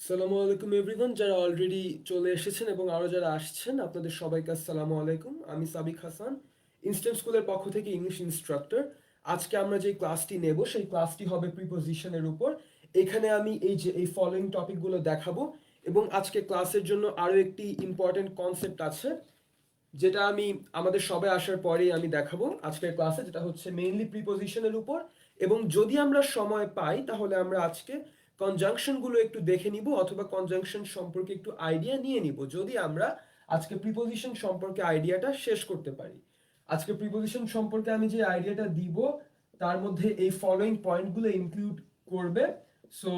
সালামু আলাইকুম এভরিওয়ান, যারা অলরেডি চলে এসেছেন এবং আরো যারা আসছেন আপনাদের সবাইকে আসসালামু আলাইকুম। আমি সাবিক হাসান, ইনস্ট্যান্ট স্কুলের পক্ষ থেকে ইংলিশ ইনস্ট্রাক্টর। আজকে আমরা যে ক্লাসটি নেব সেই ক্লাসটি হবে প্রিপোজিশনের উপর। এখানে আমি এই ফলোইং টপিকগুলো দেখাবো এবং আজকে ক্লাসের জন্য আরো একটি ইম্পর্টেন্ট কনসেপ্ট আছে যেটা আমি আমাদের সবাই আসার পরেই আমি দেখাবো আজকের ক্লাসে, যেটা হচ্ছে মেইনলি প্রিপোজিশনের উপর। এবং যদি আমরা সময় পাই তাহলে আমরা আজকে কনজাংশন গুলো একটু দেখে নিব অথবা কনজাংশন সম্পর্কে একটু আইডিয়া নিয়ে নিব, যদি আমরা আজকে প্রিপোজিশন সম্পর্কে আইডিয়াটা শেষ করতে পারি। আজকে প্রিপোজিশন সম্পর্কে আমি যে আইডিয়াটা দিব তার মধ্যে এই ফলোইং পয়েন্টগুলো ইনক্লুড করবে। সো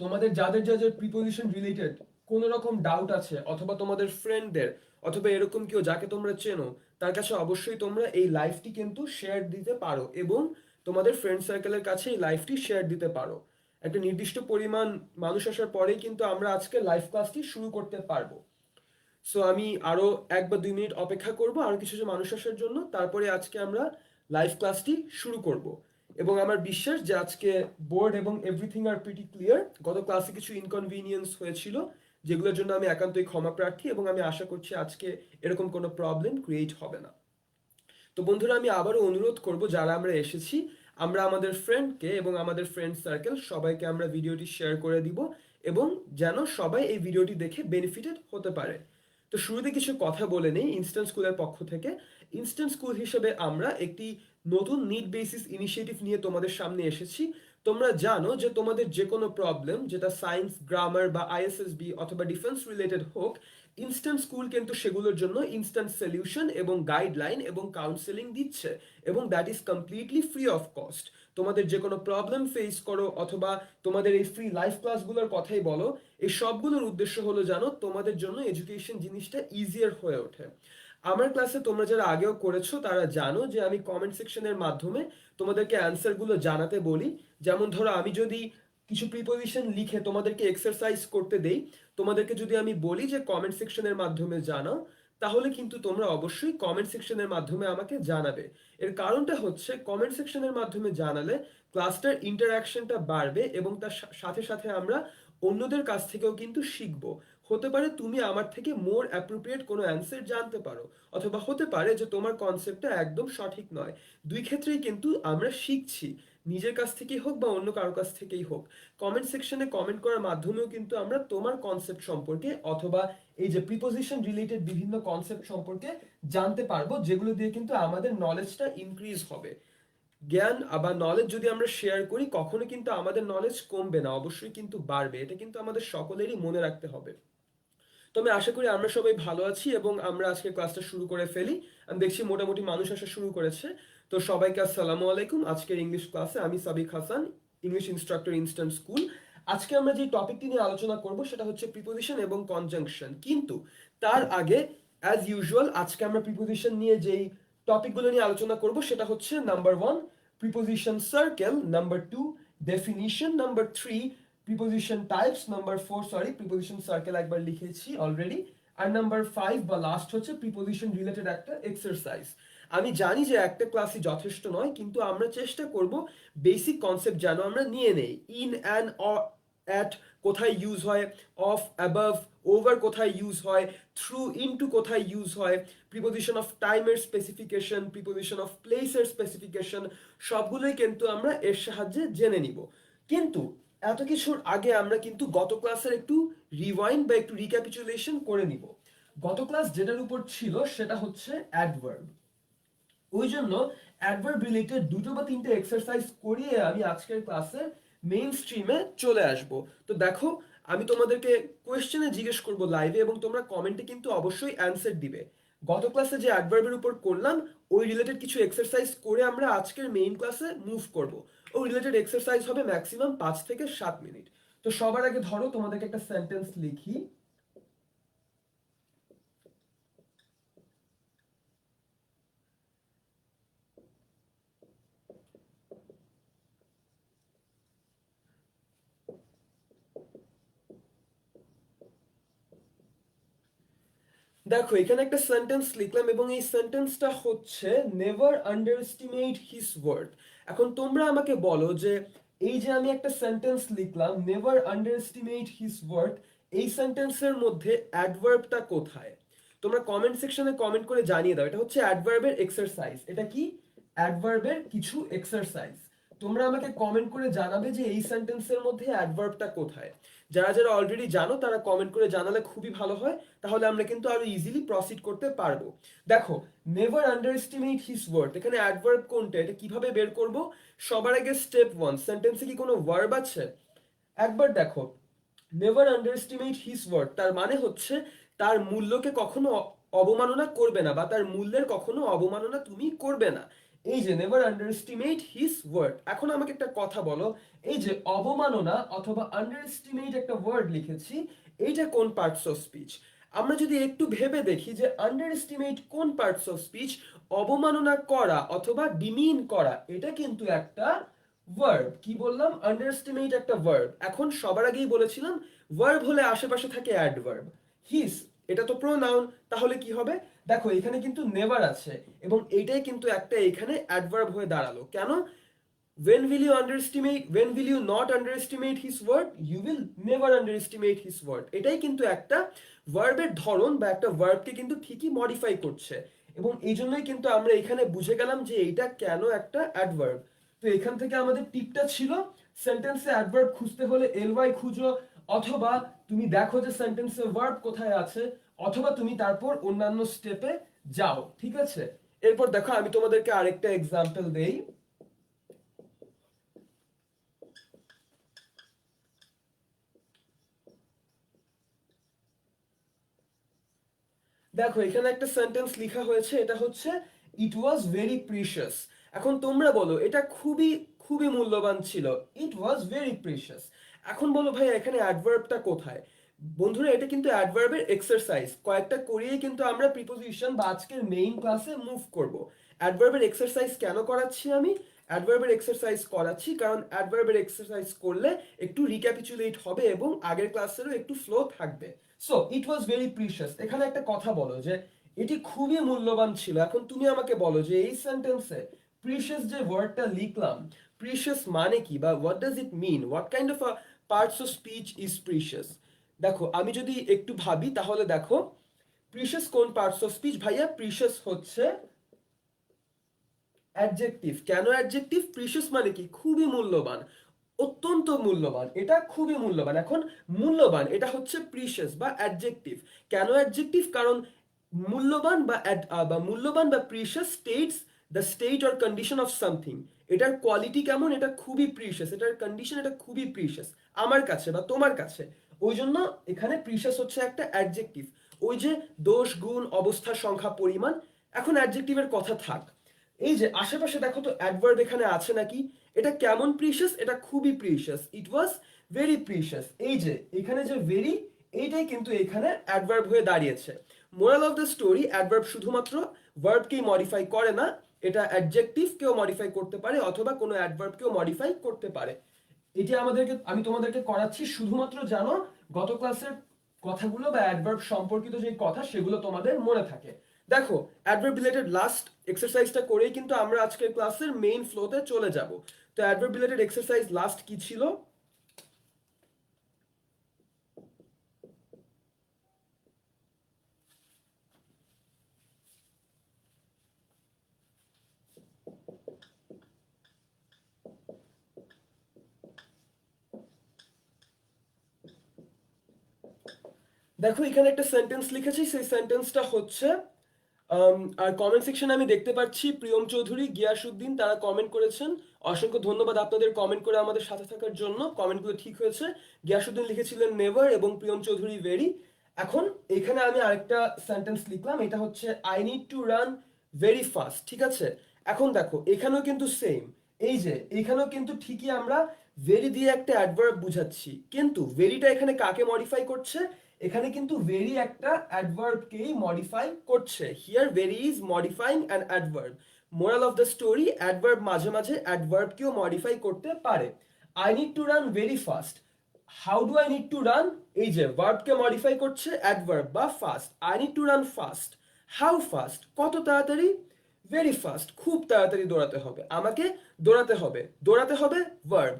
তোমাদের যাদের যাদের প্রিপোজিশন রিলেটেড কোনো রকম ডাউট আছে অথবা তোমাদের ফ্রেন্ডদের অথবা এরকম কেউ যাকে তোমরা চেনো তার কাছে অবশ্যই তোমরা এই লাইভটি কিন্তু শেয়ার দিতে পারো এবং তোমাদের ফ্রেন্ড সার্কেলের কাছে এই লাইভটি শেয়ার দিতে পারো। একটা নির্দিষ্ট পরিমাণ মানুষ আসার পরেই কিন্তু আমরা আজকে লাইভ ক্লাসটি শুরু করতে পারবো। সো আমি আরো 1 বা 2 মিনিট অপেক্ষা করব আরো কিছু মানুষ আসার জন্য, তারপরে আজকে আমরা লাইভ ক্লাসটি শুরু করব। এবং আমার বিশ্বাস যে আজকে বোর্ড এবং এভরিথিং আর প্রিটি ক্লিয়ার। গত ক্লাসে কিছু ইনকনভিনিয়েন্স হয়েছিল যেগুলোর জন্য আমি একান্তই ক্ষমা প্রার্থী এবং আমি আশা করছি আজকে এরকম কোনো প্রবলেম ক্রিয়েট হবে না। তো বন্ধুরা, আমি আবারও অনুরোধ করব যারা আমরা এসেছি আমরা আমাদের ফ্রেন্ডকে এবং আমাদের ফ্রেন্ড সার্কেল সবাইকে আমরা ভিডিওটি শেয়ার করে দিব এবং যেন সবাই এই ভিডিওটি দেখে বেনিফিটেড হতে পারে। তো শুরুতে কিছু কথা বলে নেই ইনস্ট্যান্ট স্কুলের পক্ষ থেকে। ইনস্ট্যান্ট স্কুল হিসেবে আমরা একটি নতুন নিড বেসিস ইনিশিয়েটিভ নিয়ে তোমাদের সামনে এসেছি। তোমরা জানো যে তোমাদের যে কোনো প্রবলেম, যেটা সায়েন্স, গ্রামার বা আইএসএসবি অথবা ডিফেন্স রিলেটেড হোক, ইনস্ট্যান্ট স্কুল কিন্তু সেগুলোর জন্য ইনস্ট্যান্ট সলিউশন এবং গাইডলাইন এবং কাউন্সেলিং দিচ্ছে এবং that is completely free of cost. তোমাদের যে কোনো প্রবলেম ফেস করো অথবা তোমাদের এই ফ্রি লাইভ ক্লাসগুলোর কথাই বলো, এই সবগুলোর উদ্দেশ্য হলো জানো তোমাদের জন্য এডুকেশন জিনিসটা ইজিয়ার হয়ে ওঠে। আমার ক্লাসে তোমরা যারা আগেও করেছো তারা জানো যে আমি কমেন্ট সেকশনের মাধ্যমে তোমাদেরকে অ্যান্সারগুলো জানাতে বলি। যেমন ধরো আমি যদি কিছু প্রিপোজিশন লিখে তোমাদেরকে এক্সারসাইজ করতে দেই, তোমাদেরকে যদি আমি বলি যে কমেন্ট সেকশনের মাধ্যমে জানাও, তাহলে কিন্তু তোমরা অবশ্যই কমেন্ট সেকশনের মাধ্যমে আমাকে জানাবে। এর কারণটা হচ্ছে কমেন্ট সেকশনের মাধ্যমে জানালে ক্লাসটার ইন্টারাকশনটা বাড়বে এবং তার সাথে সাথে আমরা অন্যদের কাছ থেকেও কিন্তু শিখবো। হতে পারে তুমি আমার থেকে মোর অ্যাপ্রোপ্রিয়েট কোনো অ্যান্সার জানতে পারো, অথবা হতে পারে যে তোমার কনসেপ্টটা একদম সঠিক নয়। দুই ক্ষেত্রেই কিন্তু আমরা শিখছি, নিজের কাছ থেকেই হোক বা অন্য কারো কাছ থেকেই হোক। কমেন্ট সেকশনে কমেন্ট করার মাধ্যমেও কিন্তু আমরা তোমার কনসেপ্ট সম্পর্কে অথবা এই যে প্রিপোজিশন রিলেটেড বিভিন্ন কনসেপ্ট সম্পর্কে জানতে পারবো, যেগুলো দিয়ে কিন্তু আমাদের নলেজটা ইনক্রিজ হবে। জ্ঞান বা নলেজ যদি আমরা শেয়ার করি কখনো কিন্তু আমাদের নলেজ কমবে না, অবশ্যই কিন্তু বাড়বে। এটা কিন্তু আমাদের সকলেরই মনে রাখতে হবে। তো আমি আশা করি আমরা সবাই ভালো আছি এবং আমরা আজকে ক্লাসটা শুরু করে ফেলি। আমি দেখছি মোটামুটি মানুষ আসা শুরু করেছে। তো সবাইকে আসসালামু আলাইকুম। আজকের ইংলিশ ক্লাসে আমি Sabik Hasan, English instructor, instant school. আজকে আমরা যে টপিকটি নিয়ে আলোচনা করব সেটা হচ্ছে প্রিপোজিশন এবং কনজাংশন। কিন্তু তার আগে অ্যাজ ইউজুয়াল আজকে আমরা প্রিপোজিশন নিয়ে যেই টপিকগুলো নিয়ে আলোচনা করব সেটা হচ্ছে number 1 preposition circle, number 2 definition, number 3 preposition types, number 4 sorry preposition circle একবার লিখেছি অলরেডি, আর নাম্বার 5 বা লাস্ট হচ্ছে প্রিপোজিশন রিলেটেড একটা এক্সারসাইজ। আমি জানি যে একটা ক্লাসই যথেষ্ট নয়, কিন্তু আমরা চেষ্টা করব বেসিক কনসেপ্ট যেন আমরা নিয়ে নেই। ইন অ্যান্ড অ্যাট কোথায় ইউজ হয়, অফ, অ্যাবাভ, ওভার কোথায় ইউজ হয়, থ্রু, ইনটু কোথায় ইউজ হয়, প্রিপোজিশন অফ টাইমের স্পেসিফিকেশন, প্রিপোজিশন অফ প্লেসের স্পেসিফিকেশন, সবগুলোই কিন্তু আমরা এর সাহায্যে জেনে নিব। কিন্তু এত কিছুর আগে আমরা কিন্তু গত ক্লাসের একটু রিওয়াইন্ড বা একটু রিক্যাপিচুলেশন করে নিব। গত ক্লাস যেটার উপর ছিল সেটা হচ্ছে অ্যাডভার্ব। ওই জন্য অ্যাডভার্ব রিলেটেড 2 বা 3টে এক্সারসাইজ করিয়ে আমি আজকের ক্লাসে মেইন স্ট্রিমে চলে আসব। তো দেখো, আমি তোমাদেরকে কোয়েশ্চেনে জিজ্ঞেস করব লাইভে এবং তোমরা কমেন্টে কিন্তু অবশ্যই অ্যান্সার দিবে। গত ক্লাসে যে অ্যাডভার্বের উপর করলাম ওই রিলেটেড কিছু এক্সারসাইজ করে আমরা আজকের মেইন ক্লাসে মুভ করব। ওই রিলেটেড এক্সারসাইজ হবে ম্যাক্সিমাম 5 থেকে 7 মিনিট। তো সবার আগে ধরো তোমাদেরকে একটা সেন্টেন্স লিখি। দেখো, এখানে একটা সেন্টেন্স লিখলাম এবং এই সেন্টেন্সটা হচ্ছে never under estimate his worth. এখন তোমরা আমাকে বলো যে এই যে আমি একটা সেন্টেন্স লিখলাম, নেভার আন্ডারএস্টিমেট হিজ ওয়ার্থ, এই সেন্টেন্সের মধ্যে অ্যাডভার্বটা কোথায়? তোমরা কমেন্ট সেকশনে কমেন্ট করে জানিয়ে দাও। এটা হচ্ছে অ্যাডভার্বের এক্সারসাইজ। এটা কি? অ্যাডভার্বের কিছু এক্সারসাইজ। তোমরা আমাকে কমেন্ট করে জানাবে যে এই সেন্টেন্সের মধ্যে অ্যাডভার্বটা কোথায়। যারা যারা অলরেডি জানো তারা কমেন্ট করে জানালে খুবই ভালো হয়, তাহলে আমরা কিন্তু আরো ইজিলি প্রসিড করতে পারবো। দেখো, নেভার আন্ডারএস্টিমেট হিজ ওয়ার্থ, এখানে অ্যাডভার্ব কোনটা, এটা কিভাবে বের করব? সবার আগে স্টেপ 1, সেন্টেন্সে কি কোনো ভার্ব আছে? একবার দেখো, নেভার আন্ডারএস্টিমেট হিজ ওয়ার্থ তার মানে হচ্ছে তার মূল্যকে কখনো অবমাননা করবে না, বা তার মূল্যের কখনো অবমাননা তুমি করবে না। এই যে নেভার আন্ডারএস্টিমেট হিজ ওয়ার্থ। এখন আমাকে একটা কথা বলো, এই যে অবমাননা অথবা আন্ডারএস্টিমেট একটা ওয়ার্ড লিখেছি, এইটা কোন পার্টস অফ স্পিচ? আমরা যদি একটু ভেবে দেখি যে আন্ডারএস্টিমেট কোন পার্টস অফ স্পিচ, অবমাননা করা অথবা ডিমিন করা, এটা কিন্তু একটা ভার্ব। কি বললাম? আন্ডারএস্টিমেট একটা ভার্ব। এখন সবার আগেই বলেছিলাম ভার্ব হলে আশেপাশে থাকে অ্যাডভার্ব। হিস, এটা তো প্রোনাউন, তাহলে কি হবে? দেখো এখানে কিন্তু নেভার আছে এবং এইটাই কিন্তু একটা এখানে অ্যাডভার্ব হয়ে দাঁড়ালো। কেন? when will you not underestimate his word, you will never underestimate his word, এটাই কিন্তু একটা ভার্বের ধরন বা একটা ভার্বকে কিন্তু ঠিকই মডিফাই করছে। এবং এই জন্যই কিন্তু আমরা এখানে বুঝে গেলাম যে এইটা কেন একটা অ্যাডভার্ব। তো এখান থেকে আমাদের টিপটা ছিল, সেন্টেন্সে অ্যাডভার্ব খুঁজতে হলে এলওয়াই খুঁজো, অথবা তুমি দেখো যে সেন্টেন্সে ভার্ব কোথায় আছে, অথবা তুমি তারপর অন্যান্য স্টেপে যাও। ঠিক আছে? এরপর দেখো আমি তোমাদেরকে আরেকটা এক্সাম্পল দেই। দেখো এখানে একটা সেন্টেন্স লেখা হয়েছে, এটা হচ্ছে ইট ওয়াজ ভেরি প্রিশিয়াস। এখন তোমরা বলো এটা খুবই খুবই মূল্যবান ছিল, ইট ওয়াজ ভেরি প্রিশিয়াস। এখন বলো ভাই এখানে অ্যাডভার্বটা কোথায়? বন্ধুরা এটা কিন্তু অ্যাডভার্বের এক্সারসাইজ, কয়েকটা করিয়ে কিন্তু আমরা প্রিপোজিশন বা আজকের মেইন ক্লাসে মুভ করব। অ্যাডভার্বের এক্সারসাইজ কেন করাচ্ছি আমি? অ্যাডভার্বের এক্সারসাইজ করাচ্ছি কারণ অ্যাডভার্বের এক্সারসাইজ করলে একটু রিক্যাপিচুলেট হবে এবং আগের ক্লাসেরও একটু ফ্লো থাকবে। So it was very precious, এখানে একটা কথা বলো যে এটি খুবই মূল্যবান ছিল। এখন তুমি আমাকে বলো যে এই সেন্টেন্সে প্রিশিয়াস যে ওয়ার্ডটা লিখলাম, প্রিশিয়াস মানে কি, বা what does it mean, what kind of a parts of speech is precious? দেখো আমি যদি একটু ভাবি তাহলে দেখো, প্রিশিয়াস কোন পার্টস অফ স্পিচ? ভাইয়া প্রিশিয়াস হচ্ছে অ্যাডজেক্টিভ। কেন অ্যাডজেক্টিভ? প্রিশিয়াস মানে কি? খুবই মূল্যবান, অত্যন্ত মূল্যবান, এটা খুবই মূল্যবান। এখন মূল্যবান এটা হচ্ছে প্রিশিয়াস বা অ্যাডজেক্টিভ। কেন অ্যাডজেক্টিভ? কারণ মূল্যবান বা মূল্যবান বা precious states the state or condition of something. এটার কোয়ালিটি কেমন? এটা খুবই প্রিশিয়াস, এটার কন্ডিশন এটা খুবই প্রিশিয়াস আমার কাছে বা তোমার কাছে। ওই জন্য এখানে প্রিশিয়াস হচ্ছে একটা অ্যাডজেক্টিভ। ওই যে দোষ গুণ অবস্থা সংখ্যা পরিমাণ, এখন অ্যাডজেক্টিভের কথা থাক। এই যে আশেপাশে দেখো তো অ্যাডভার্ব এখানে আছে নাকি? এটা কেমন প্রিশিয়াস? এটা খুবই precious, it was very precious. এই যে এখানে যে ভেরি, এইটাই কিন্তু এখানে অ্যাডভার্ব হয়ে দাঁড়িয়েছে। Moral of the story, adverb শুধুমাত্র ভার্বকেই মডিফাই করে না, এটা অ্যাডজেক্টিভকেও মডিফাই করতে পারে অথবা কোনো অ্যাডভার্বকেও মডিফাই করতে পারে। এটি আমি তোমাদেরকে করাচ্ছি শুধুমাত্র জানো গত ক্লাসের কথাগুলো বা অ্যাডভার্ব সম্পর্কিত যে কথা সেগুলো তোমাদের মনে থাকে। দেখো অ্যাডভার্ব রিলেটেড লাস্ট এক্সারসাইজটা করেই কিন্তু আমরা আজকের ক্লাসের মেইন ফ্লোতে চলে যাব। তো অ্যাডভার্ব রিলেটেড এক্সারসাইজ লাস্ট কি ছিল? দেখো এখানে একটা সেন্টেন্স লিখেছি, সেই সেন্টেন্সটা হচ্ছে আর কমেন্ট সেকশনে আমি দেখতে পাচ্ছি প্রিয়ম চৌধুরী, গিয়াসউদ্দিন তারা কমেন্ট করেছেন। অসংখ্য ধন্যবাদ আপনাদের কমেন্ট করে আমাদের সাথে থাকার জন্য। কমেন্টগুলো ঠিক হয়েছে। গিয়াসউদ্দিন লিখেছিলেন নেভার এবং প্রিয়ম চৌধুরী ভেরি। এখন এখানে আমি আরেকটা সেন্টেন্স লিখলাম, এটা হচ্ছে I need to run very fast. ঠিক আছে? এখন দেখো এখানেও কিন্তু সেম, এই যে এখানেও কিন্তু ঠিকই আমরা ভেরি দিয়ে একটা অ্যাডভার্ব বুঝাচ্ছি, কিন্তু ভেরিটা এখানে কাকে মডিফাই করছে? এখানে কিন্তু ভেরি একটা অ্যাডভার্বকেই মডিফাই করছে। Here very is modifying an adverb. Moral of the story, adverb মাঝে মাঝে অ্যাডভার্বকেও মডিফাই করতে পারে। I need to run very fast. How do I need to run? এই যে ভার্বকে মডিফাই করছে অ্যাডভার্ব বা fast. I need to run fast. How fast? কত তাড়াতাড়ি? ভেরি ফাস্ট, খুব তাড়াতাড়ি দৌড়াতে হবে, আমাকে দৌড়াতে হবে। দৌড়াতে হবে ভার্ব।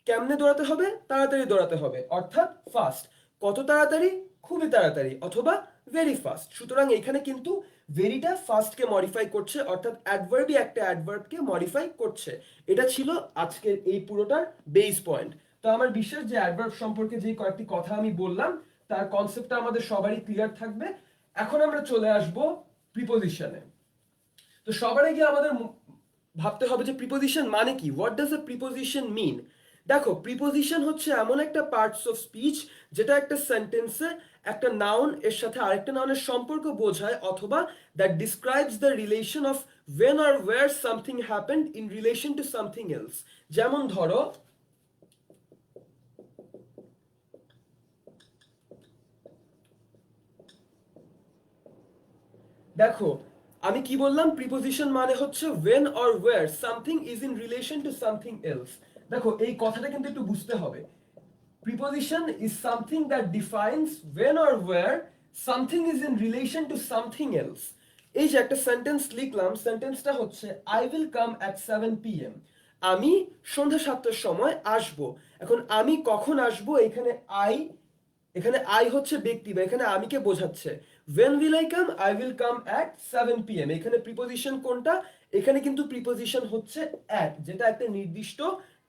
কেমনে দৌড়াতে হবে? তাড়াতাড়ি দৌড়াতে হবে, অর্থাৎ ফাস্ট। কত তাড়াতাড়ি? খুবই তাড়াতাড়ি, অথবা ভেরি ফাস্ট। সুতরাং এখানে কিন্তু ভেরিটা ফাস্টকে মডিফাই করছে, অর্থাৎ অ্যাডভার্বই একটা অ্যাডভার্বকে মডিফাই করছে। এটা ছিল আজকের এই পুরোটার বেস পয়েন্ট। তো আমার বিশ্বাস যে অ্যাডভার্ব সম্পর্কে যে কয়েকটি কথা আমি বললাম তার কনসেপ্টটা আমাদের সবারই ক্লিয়ার থাকবে। এখন আমরা চলে আসব প্রিপোজিশনে। তো সবার আগে আমাদের ভাবতে হবে যে প্রিপোজিশন মানে কি, হোয়াট ডাজ আ প্রিপোজিশন মিন। দেখো, প্রিপোজিশন হচ্ছে এমন একটা পার্টস অফ স্পিচ যেটা একটা সেন্টেন্সে একটা নাউন এর সাথে আরেকটা নাউনের সম্পর্ক বোঝায়, অথবা that describes the relation of when or where something happened in relation to something else। যেমন ধরো, দেখো আমি কি বললাম, প্রিপোজিশন মানে হচ্ছে when or where something is in relation to something else। দেখো এই কথাটা কিন্তু একটু বুঝতে হবে। Preposition is something that defines when or where something is in relation to something else। এই যে একটা সেন্টেন্স লিখলাম, সেন্টেন্সটা হচ্ছে I will come at 7 p.m. আমি সন্ধ্যা 7টার সময় আসব। এখন আমি কখন আসব, এখানে আই হচ্ছে ব্যক্তি, বা এখানে আমিকে বোঝাচ্ছে। when will I come? I will come at 7 p.m. এখানে প্রিপোজিশন কোনটা? এখানে কিন্তু প্রিপোজিশন হচ্ছে at, যেটা একটা নির্দিষ্ট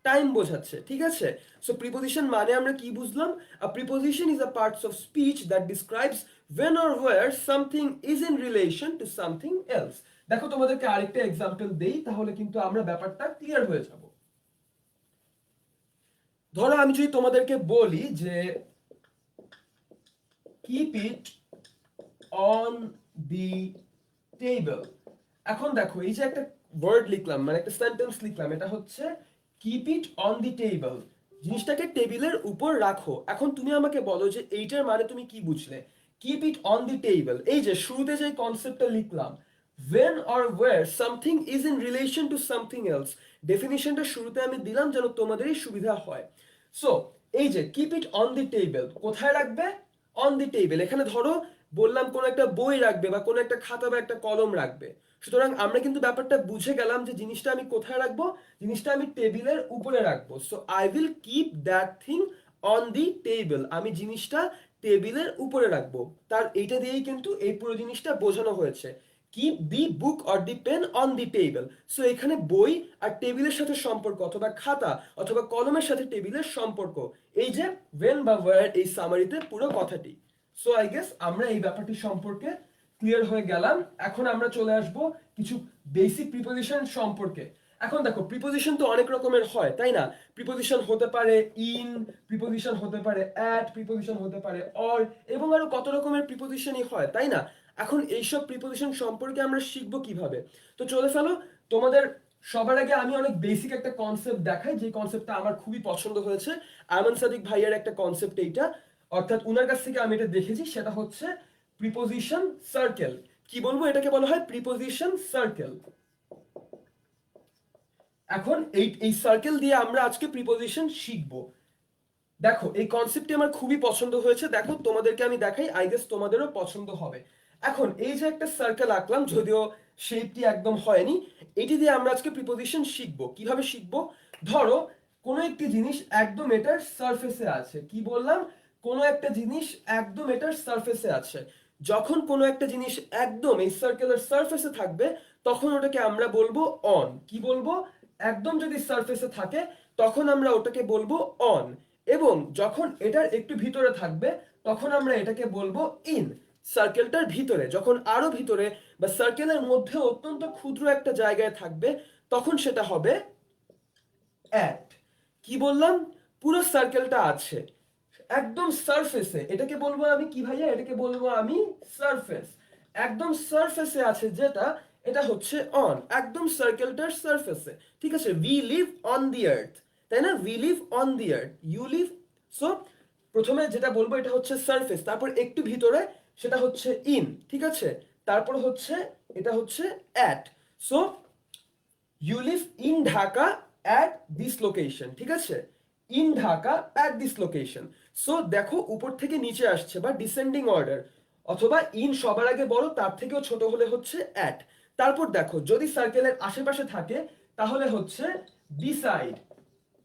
টাইম বোঝাচ্ছে, ঠিক আছে? সো প্রিপোজিশন মানে আমরা কি বুঝলাম? A preposition is a parts of speech that describes when or where something is in relation to something else। দেখো তোমাদেরকে আরেকটা এক্সাম্পল দেই, তাহলে কিন্তু আমরা ব্যাপারটা ক্লিয়ার হয়ে যাব। ধরো আমি যদি তোমাদেরকে বলি যে keep it on the table। এখন দেখো এই যে একটা ওয়ার্ড লিখলাম, মানে একটা সেন্টেন্স লিখলাম, এটা হচ্ছে keep it on the table, জিনিসটাকে টেবিলের উপর রাখো। এখন তুমি আমাকে বলো যে এইটার মানে তুমি কি বুঝলে? keep it on the table, এই যে শুরুতে যে কনসেপ্টটা লিখলাম, when or where something is in relation to something else, ডেফিনিশনটা শুরুতে আমি দিলাম যেন তোমাদেরই সুবিধা হয়। সো এই যে keep it on the table, কোথায় রাখবে? On the table. এখানে ধরো বললাম কোন একটা বই রাখবে, বা কোন একটা খাতা বা একটা কলম রাখবে। সুতরাং আমরা কিন্তু ব্যাপারটা বুঝে গেলাম যে জিনিসটা আমি কোথায় রাখবো, জিনিসটা আমি টেবিলের উপরে রাখবো। So I will keep that thing on the table, আমি জিনিসটা টেবিলের উপরে রাখবো। তার এইটা দিয়েই কিন্তু এই পুরো জিনিসটা বোঝানো হয়েছে, keep the book or the pen on the table. So এখানে বই আর টেবিলের সাথে সম্পর্ক, অথবা খাতা অথবা কলমের সাথে টেবিলের সম্পর্ক, এই যে when বা where, এই সামারিতে পুরো কথাটি। সো আই গেস আমরা এই ব্যাপারটি সম্পর্কে ক্লিয়ার হয়ে গেলাম। এখন আমরা চলে আসব কিছু বেসিক প্রিপোজিশন সম্পর্কে। এখন দেখো প্রিপোজিশন তো অনেক রকমের হয়, তাই না? প্রিপোজিশন হতে পারে ইন, প্রিপোজিশন হতে পারে অ্যাট, প্রিপোজিশন হতে পারে অর, এবং আরো কত রকমের প্রিপোজিশনই হয়, তাই না? এখন এইসব প্রিপোজিশন সম্পর্কে আমরা শিখবো কিভাবে? তো চলে ফেলো, তোমাদের সবার আগে আমি অনেক বেসিক একটা কনসেপ্ট দেখাই, যে কনসেপ্টটা আমার খুবই পছন্দ হয়েছে। আয়মান সাদিক ভাইয়ার একটা কনসেপ্ট এইটা, অর্থাৎ উনার কাছ থেকে আমি এটা দেখেছি, সেটা হচ্ছে প্রিপোজিশন সার্কেল। কি বলবো, এটাকে বলা হয় প্রিপোজিশন সার্কেল। এখন এই সার্কেল দিয়ে আমরা আজকে প্রিপোজিশন শিখবো। দেখো এই কনসেপ্টটি আমার খুবই পছন্দ হয়েছে, দেখো তোমাদেরকে আমি দেখাই, আই গেস তোমাদেরও পছন্দ হবে। এখন এই যে একটা সার্কেল আঁকলাম, যদিও শেপটি একদম হয়নি, এটি দিয়ে আমরা আজকে প্রিপোজিশন শিখবো। কিভাবে শিখবো? ধরো কোনো একটি জিনিস একদম এটার সারফেসে আছে, কি বললাম? কোনো একটা জিনিস একদম এটার সারফেসে আছে। যখন কোনো একটা জিনিস একদম এই সার্কেলের সারফেসে থাকবে, তখন ওটাকে আমরা বলবো অন। কি বলবো? একদম যদি সারফেসে থাকে তখন আমরা ওটাকে বলবো অন, এবং যখন এটার একটু ভিতরে থাকবে তখন আমরা এটাকে বলবো ইন। সার্কেলটার ভিতরে, যখন আরো ভিতরে বা সার্কেলের মধ্যে অত্যন্ত ক্ষুদ্র একটা জায়গায় থাকবে, তখন সেটা হবে অ্যাট। কি বললাম? পুরো সার্কেলটা আছে একদম সারফেসে, এটাকে বলবো আমি কি ভাইয়া? এটাকে বলবো আমি সারফেস। একদম সারফেসে আছে যেটা, এটা হচ্ছে অন, একদম সার্কেলটার সারফেসে, ঠিক আছে? We live on the earth, তাই না? We live on the earth, you live. So প্রথমে যেটা বলবো এটা হচ্ছে সারফেস, তারপর একটু ভিতরে সেটা হচ্ছে ইন, ঠিক আছে? তারপর হচ্ছে এটা হচ্ছে at. So you live in Dhaka at this location, ঠিক আছে? In Dhaka at this location. So দেখো উপর থেকে নিচে আসছে, বা ডিসেন্ডিং অর্ডার, অথবা ইন সবার আগে বড়, তার থেকেও ছোট হলে হচ্ছে অ্যাট। তারপর দেখো যদি সার্কেলের আশেপাশে থাকে তাহলে হচ্ছে বিসাইড,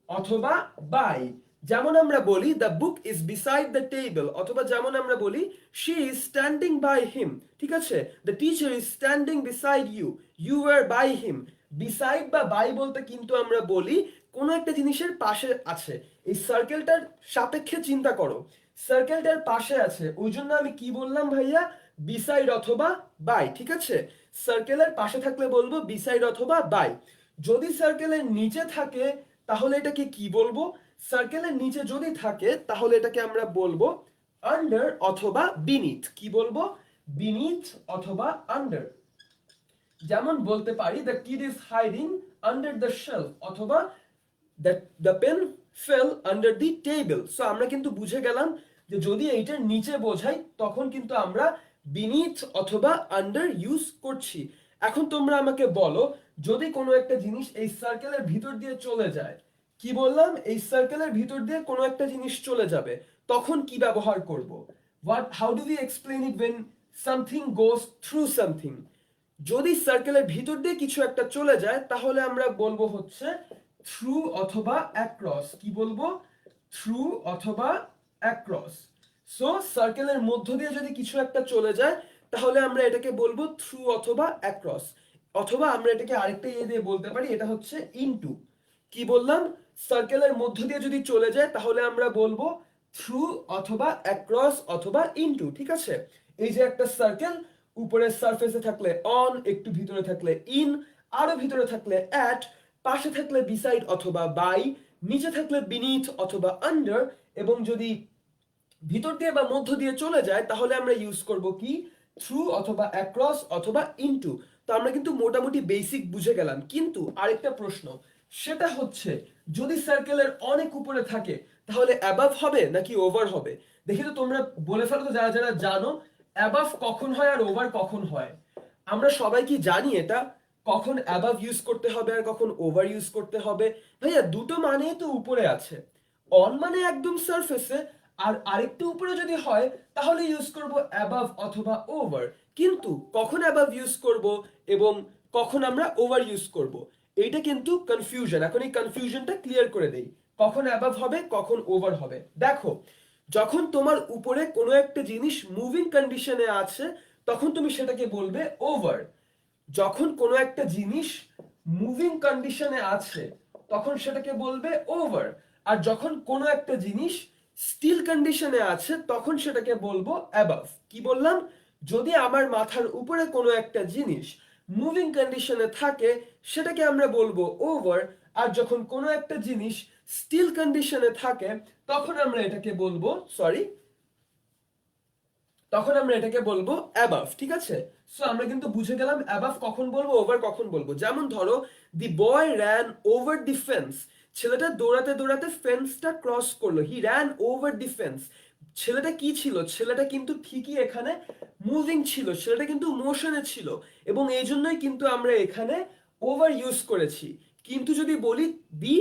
অথবা বাই। যেমন আমরা বলি the book is beside the table, অথবা যেমন আমরা বলি she is standing by him. ঠিক আছে, the teacher is standing beside you, you are by him. Beside বা বাই বলতে কিন্তু আমরা বলি কোনো একটা জিনিসের পাশে আছে। এই সার্কেলটার সাপেক্ষে চিন্তা করো, সার্কেলটার পাশে আছে, ওই জন্য আমি কি বললাম ভাইয়া, বিসাইড অথবা বাই। ঠিক আছে, সার্কেলের পাশে থাকলে বলবো বিসাইড অথবা বাই। যদি সার্কেলের নিচে থাকে তাহলে এটাকে কি বলবো, সার্কেলের নিচে যদি থাকে তাহলে এটাকে আমরা বলবো আন্ডার অথবা বিনিথ। কি বলবো, বিনিথ অথবা আন্ডার। যেমন বলতে পারি the kid is hiding under the shelf, অথবা the pen fell under the table. So আমরা কিন্তু বুঝে গেলাম যে যদি এইটার নিচে বোঝাই তখন কিন্তু আমরা বিনিথ অথবা আন্ডার ইউজ করছি। এখন তোমরা আমাকে বলো, যদি কোনো একটা জিনিস এই সার্কেলের ভিতর দিয়ে চলে যায়, কি বললাম, এই সার্কেলের ভিতর দিয়ে কোনো একটা জিনিস চলে যাবে, তখন কি ব্যবহার করব? How do we explain it when something goes through something? যদি সার্কেলের ভিতর দিয়ে কিছু একটা চলে যায় তাহলে আমরা বলবো হচ্ছে থ্রু অথবা অ্যাক্রস। কি বলবো, থ্রু অথবা অ্যাক্রস। সো সার্কেলের মধ্য দিয়ে যদি কিছু একটা চলে যায় তাহলে আমরা এটাকে বলবো থ্রু অথবা অ্যাক্রস। অথবা আমরা এটাকে আরেকটা ইয়ে দিয়ে বলতে পারি, এটা হচ্ছে ইনটু। কি বললাম, সার্কেলের মধ্য দিয়ে যদি চলে যায় তাহলে আমরা বলবো থ্রু অথবা অ্যাক্রস অথবা ইনটু। ঠিক আছে, এই যে একটা সার্কেল, উপরের সারফেসে থাকলে অন, একটু ভিতরে থাকলে ইন, আরো ভিতরে থাকলে অ্যাট, পাশে থাকলে বিসাইড অথবা বাই, নিচে থাকলে বিনিথ অথবা আন্ডার, এবং যদি ভিতর দিয়ে বা মধ্য দিয়ে চলে যায় তাহলে আমরা ইউজ করব কি, থ্রু অথবা অ্যাক্রস অথবা ইনটু। তো আমরা কিন্তু মোটামুটি বেসিক বুঝে গেলাম, কিন্তু আরেকটা প্রশ্ন, সেটা হচ্ছে যদি সার্কেলের অনেক উপরে থাকে তাহলে অ্যাবাভ হবে নাকি ওভার হবে? দেখি তো তোমরা বলে ফেলো তো যারা যারা জানো, অ্যাবাভ কখন হয় আর ওভার কখন হয়। আমরা সবাই কি জানি এটা, কখন অ্যাবাভ ইউজ করতে হবে আর কখন ওভার ইউজ করতে হবে? ভাইয়া দুটো মানেই তো উপরে আছে, অন মানে একদম সারফেসে, আর আরেকটু উপরে যদি হয় তাহলে ইউজ করব অ্যাবাভ অথবা ওভার। কিন্তু কখন অ্যাবাভ ইউজ করব এবং কখন আমরা ওভার ইউজ করব, এইটা কিন্তু কনফিউশন। এখন এই কনফিউশনটা ক্লিয়ার করে দেই, কখন অ্যাবাভ হবে কখন ওভার হবে। দেখো, যখন তোমার উপরে কোনো একটা জিনিস মুভিং কন্ডিশনে আছে তখন তুমি সেটাকে বলবে ওভার। যখন কোনো একটা জিনিস মুভিং কন্ডিশনে আছে তখন সেটাকে বলবে ওভার। আর যখন কোনো একটা জিনিস স্টিল কন্ডিশনে আছে তখন সেটাকে বলবো অ্যাবাভ। কি বললাম, যদি আমার মাথার উপরে কোনো একটা জিনিস মুভিং কন্ডিশনে থাকে সেটাকে আমরা বলবো ওভার, আর যখন কোনো একটা জিনিস স্টিল কন্ডিশনে থাকে তখন আমরা এটাকে বলবো তখন আমরা এটাকে বলবো অ্যাবাভ। ঠিক আছে, সো আমরা কিন্তু বুঝে গেলাম অ্যাবাভ কখন বলবো, ওভার কখন বলবো। যেমন ধরো, দি বয় র্যান ওভার দি ফেন্স, ছেলেটা দৌড়াতে দৌড়াতে ফেন্সটা ক্রস করলো, he ran over the fence. ছেলেটা কি ছিল, ছেলেটা কিন্তু ঠিকই এখানে মুভিং ছিল, ছেলেটা কিন্তু মোশনে ছিল, এবং এই জন্যই কিন্তু আমরা এখানে ওভার ইউজ করেছি। কিন্তু যদি বলি the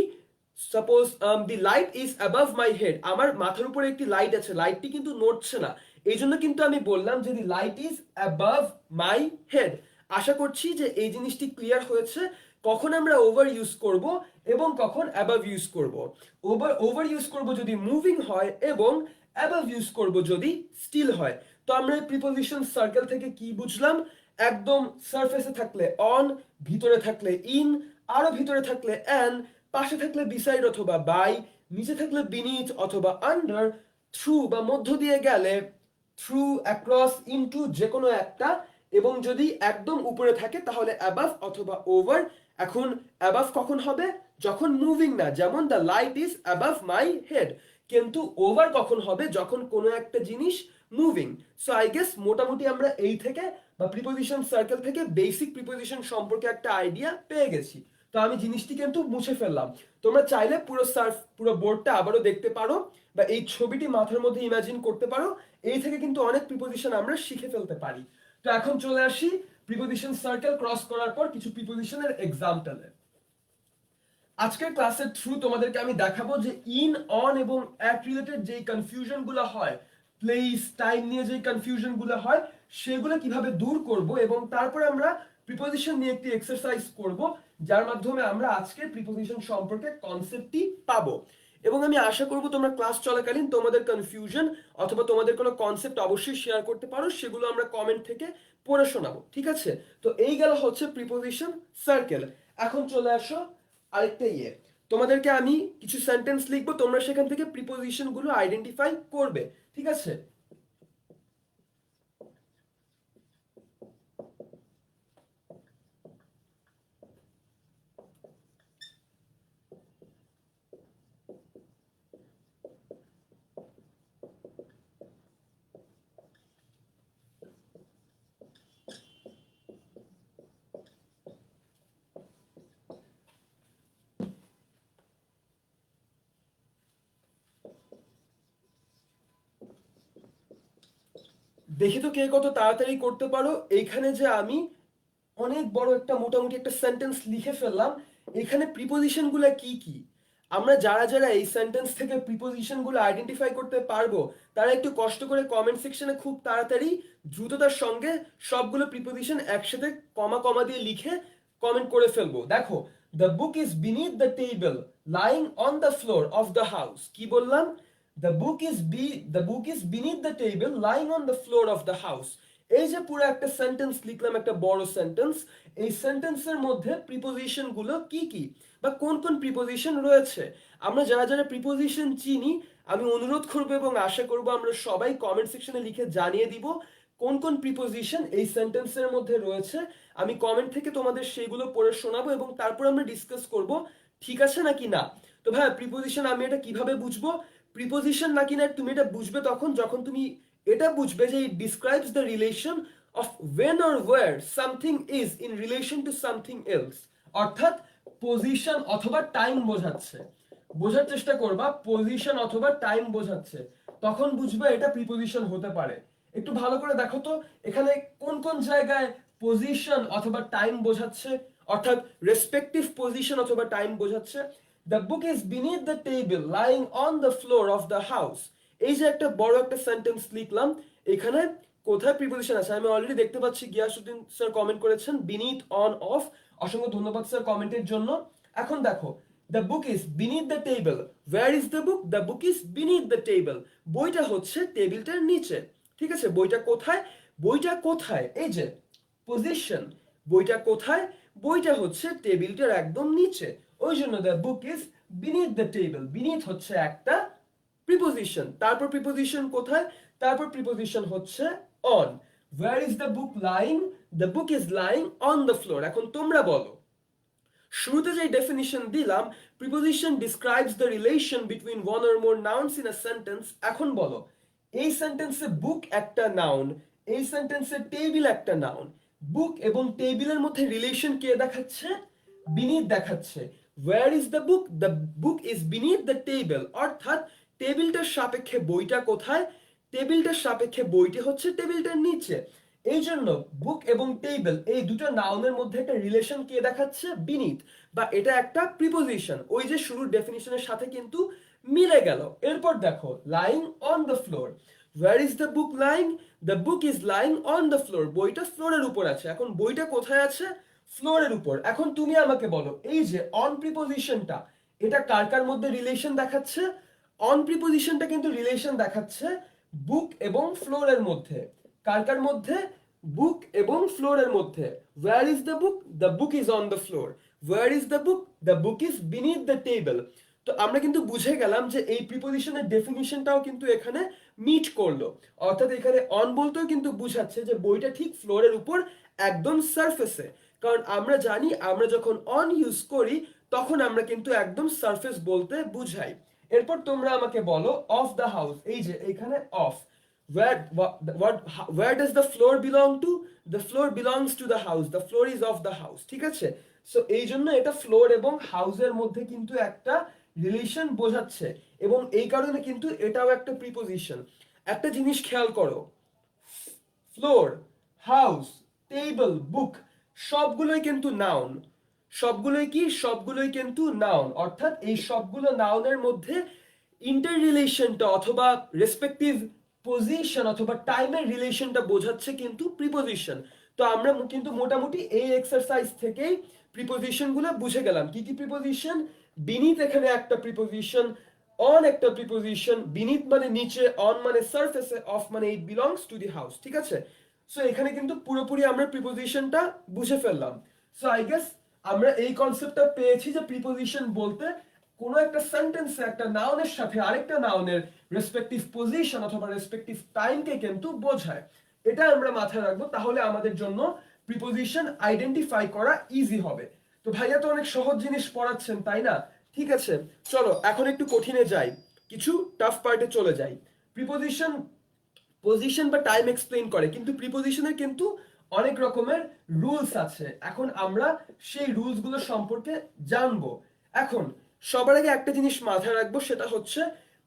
suppose the light is above my head, আমার মাথার উপরে একটি লাইট আছে, লাইটটি কিন্তু নড়ছে না, এই জন্য কিন্তু আমি বললাম যে the light is above my head. আশা করছি যে এই জিনিসটি ক্লিয়ার হয়েছে, কখন আমরা ওভার ইউজ করব এবং কখন অ্যাবাভ ইউজ করব। ওভার ইউজ করব যদি মুভিং হয় এবং অ্যাবাভ ইউজ করব যদি স্টিল হয়। তো আমরা প্রিপোজিশন সার্কেল থেকে কি বুঝলাম, একদম সারফেসে থাকলে অন, ভিতরে থাকলে ইন, আরো ভিতরে থাকলে অ্যান, পাশে থাকলে বিসাইড অথবা বাই, নিচে থাকলে বিনিথ অথবা আন্ডার, থ্রু বা মধ্য দিয়ে গেলে থ্রু, অ্যাক্রস, ইনটু, যে কোনো একটা, এবং যদি একদম উপরে থাকে তাহলে অ্যাবাভ অথবা ওভার। এখন অ্যাবাভ কখন হবে, যখন মুভিং না, যেমন the light is above my head. কিন্তু ওভার কখন হবে, যখন কোনো একটা জিনিস মুভিং। সো আই গেস মোটামুটি আমরা এই থেকে বা প্রিপোজিশন সার্কেল থেকে বেসিক প্রিপোজিশন সম্পর্কে একটা আইডিয়া পেয়ে গেছি। তো আমি জিনিসটি কিন্তু মুছে ফেললাম, তোমরা চাইলে পুরো বোর্ডটা আবারও দেখতে পারো বা এই ছবিটি মাথার মধ্যে ইমাজিন করতে পারো। এই থেকে কিন্তু অনেক প্রিপোজিশন আমরা শিখে ফেলতে পারি। তো এখন চলে আসি প্রিপোজিশন সার্কেল ক্রস করার পর কিছু প্রিপোজিশনের এক্সাম্পলে। আজকের ক্লাসের থ্রু তোমাদেরকে আমি দেখাবো যে ইন, অন এবং অ্যাট রিলেটেড যেই কনফিউশন গুলো হয়, প্লেস, টাইম নিয়ে যেই কনফিউশন গুলো হয়, সেগুলো কিভাবে দূর করব, এবং তারপর আমরা প্রিপোজিশন নিয়ে একটি এক্সারসাইজ করব যার মাধ্যমে আমরা আজকের প্রিপোজিশন সম্পর্কে কনসেপ্টটি পাবো। এবং আমি আশা করব তোমরা ক্লাস চলাকালীন তোমাদের কনফিউশন অথবা তোমাদের কোনো কনসেপ্ট অবশ্যই শেয়ার করতে পারো, সেগুলো আমরা কমেন্ট থেকে পড়ে শোনাবো, ঠিক আছে? তো এই গেল হচ্ছে প্রিপোজিশন সার্কেল। এখন চলে আসো আরেকটা তোমাদেরকে আমি কিছু সেন্টেন্স লিখবো, তোমরা সেখান থেকে প্রিপোজিশন গুলো আইডেন্টিফাই করবে, ঠিক আছে? দেখি তো কে কত তাড়াতাড়ি করতে পারো। এইখানে যে আমি অনেক বড় একটা মোটামুটি একটা সেন্টেন্স লিখে ফেললাম। এখানে প্রিপোজিশন গুলো কি কি, আমরা যারা যারা এই সেন্টেন্স থেকে প্রিপোজিশন গুলো আইডেন্টিফাই করতে পারবো তারা একটু কষ্ট করে কমেন্ট সেকশনে খুব তাড়াতাড়ি দ্রুততার সঙ্গে সবগুলো প্রিপোজিশন একসাথে কমা কমা দিয়ে লিখে কমেন্ট করে ফেলবো। দেখো, the book is beneath the table lying on the floor of the house. কি বললাম? The book is beneath the table lying on the floor of the house. এই যে পুরো একটা সেন্টেন্স লিখলাম, একটা বড় সেন্টেন্স, এই সেন্টেন্সের মধ্যে প্রিপোজিশন গুলো কি কি বা কোন কোন প্রিপোজিশন রয়েছে, আমরা যারা যারা প্রিপোজিশন চিনি আমি অনুরোধ করবো এবং আশা করবো আমরা সবাই কমেন্ট সেকশনে লিখে জানিয়ে দিব কোন কোন প্রিপোজিশন এই সেন্টেন্সের মধ্যে রয়েছে। আমি কমেন্ট থেকে তোমাদের সেগুলো পড়ে শোনাবো এবং তারপর আমরা ডিসকাস করব ঠিক আছে নাকি না। তো ভাই, প্রিপোজিশন আমি এটা কিভাবে বুঝবো? প্রিপোজিশন নাকি না তুমি এটা বুঝবে তখন যখন তুমি এটা বুঝবে যে ইট describes the relation of when or where something is in relation to something else। অর্থাৎ পজিশন অথবা টাইম বোঝাচ্ছে। বোঝার চেষ্টা করবা, পজিশন অথবা টাইম বোঝাচ্ছে, তখন বুঝবে এটা প্রিপোজিশন হতে পারে। একটু ভালো করে দেখো তো এখানে কোন কোন জায়গায় পজিশন অথবা টাইম বোঝাচ্ছে, অর্থাৎ রেসপেক্টিভ পজিশন অথবা টাইম বোঝাচ্ছে। The book is beneath the table lying on the floor of the house. এই যে একটা বড় একটা সেন্টেন্স লিখলাম, এখানে কোথায় প্রিপোজিশন আছে আমি অলরেডি দেখতে পাচ্ছি। গিয়াসউদ্দিন স্যার কমেন্ট করেছেন বিনিথ অন অফ, অসংখ্য ধন্যবাদ স্যার কমেন্টের জন্য। এখন দেখো, the book is beneath the table, where is the book? The book is beneath the table. বইটা হচ্ছে টেবিলটার নিচে, ঠিক আছে? বইটা কোথায়? বইটা কোথায়? এই যে পজিশন, বইটা কোথায়? বইটা হচ্ছে টেবিলটার একদম নিচে, ওই জন্য the book is beneath the table. Beneath হচ্ছে একটা প্রিপোজিশন, তারপর প্রিপোজিশন কোথায়? তারপর প্রিপোজিশন হচ্ছে on. Where is the book lying? The book is lying on the floor. এখন তোমরা বলো, শুরুতে যে ডেফিনিশন দিলাম, preposition describes the relation between one or more nouns in a sentence. এখন বলো, এই সেন্টেন্সে বুক একটা নাউন, এই সেন্টেন্সে টেবিল একটা নাউন। বুক এবং টেবিলের মধ্যে রিলেশন কে দেখাচ্ছে? বিনিথ দেখাচ্ছে। Where is the book? The book is beneath the table. অর্থাৎ টেবিলটার সাপেক্ষে বইটা কোথায়? টেবিলটার সাপেক্ষে বইটি হচ্ছে টেবিলটার নিচে। এই জন্য বুক এবং টেবিল এই দুটো নাউনের মধ্যে একটা রিলেশন কে দেখাচ্ছে? বিনিথ, বা এটা একটা প্রিপোজিশন, ওই যে শুরুর ডেফিনিশনের সাথে কিন্তু মিলে গেল। এরপর দেখো, lying on the floor. Where is the book lying? The book is lying on the floor. বইটা ফ্লোরের উপর আছে। এখন বইটা কোথায় আছে? ফ্লোরের উপর। এখন তুমি আমাকে বলো, এই যে অন প্রিপোজিশনটা, এটা কার কার মধ্যে রিলেশন দেখাচ্ছে? অন প্রিপোজিশনটা কিন্তু রিলেশন দেখাচ্ছে বুক এবং ফ্লোরের মধ্যে। কার কার মধ্যে? বুক এবং ফ্লোরের মধ্যে। Where is the book? The book is on the floor. Where is the book? The book is beneath the table. তো আমরা কিন্তু বুঝে গেলাম যে এই প্রিপোজিশনের ডেফিনিশনটাও কিন্তু এখানে মিট করলো। অর্থাৎ এখানে অন বলতেও কিন্তু বুঝাচ্ছে যে বইটা ঠিক ফ্লোরের উপর একদম সারফেসে। কারণ আমরা জানি আমরা যখন অন ইউজ করি তখন আমরা কিন্তু একদম সারফেস বলতে বুঝাই। এরপর তোমরা আমাকে বলো অফ দ্য হাউস। এই যে এখানে of, where does the floor belong to? The floor belongs to the house. The floor is of the house, ঠিক আছে? সো এই জন্য এটা ফ্লোর এবং হাউসের মধ্যে কিন্তু একটা রিলেশন বোঝাচ্ছে এবং এই কারণে কিন্তু এটাও একটা প্রিপোজিশন। একটা জিনিস খেয়াল করো, ফ্লোর, হাউস, টেবিল, বুক সবগুলোই কিন্তু নাউন। সবগুলোই কি? সবগুলোই কিন্তু নাউন। অর্থাৎ এই সবগুলো নাউনের মধ্যে ইন্টার রিলেশনটা অথবা রেসপেক্টিভ পজিশন অথবা টাইমের রিলেশনটা বোঝাচ্ছে কিন্তু প্রিপোজিশন। তো আমরা কিন্তু মোটামুটি এই এক্সারসাইজ থেকেই প্রিপোজিশন গুলো বুঝে গেলাম কি কি প্রিপোজিশন। বিনিথ এখানে একটা প্রিপোজিশন, অন একটা প্রিপোজিশন, বিনিথ মানে নিচে, অন মানে সারফেসে, অফ মানে ইট বিলংস টু দি হাউস, ঠিক আছে। সো এখানে কিন্তু পুরোপুরি আমরা প্রিপোজিশনটা বুঝে ফেললাম। সো আই গেস আমরা এই কনসেপ্টটা পেয়েছি যে প্রিপোজিশন বলতে কোনো একটা সেন্টেন্সে একটা নাউনের সাথে আরেকটা নাউনের রেসপেক্টিভ পজিশন অথবা রেসপেক্টিভ টাইমকে কিন্তু বোঝায়। এটা আমরা মাথায় রাখবো, তাহলে আমাদের জন্য প্রিপোজিশন আইডেন্টিফাই করা ইজি হবে। তো ভাইয়া তো অনেক সহজ জিনিস পড়াচ্ছেন তাই না? ঠিক আছে, চলো এখন একটু কঠিনে যাই, কিছু টাফ পার্টে চলে যাই। প্রিপোজিশন পজিশন বা টাইম এক্সপ্লেইন করে, কিন্তু প্রিপোজিশনের কিন্তু অনেক রকমের রুলস আছে। এখন আমরা সেই রুলস গুলো সম্পর্কে জানবো। এখন সবার আগে একটা জিনিস মাথায় রাখবো, সেটা হচ্ছে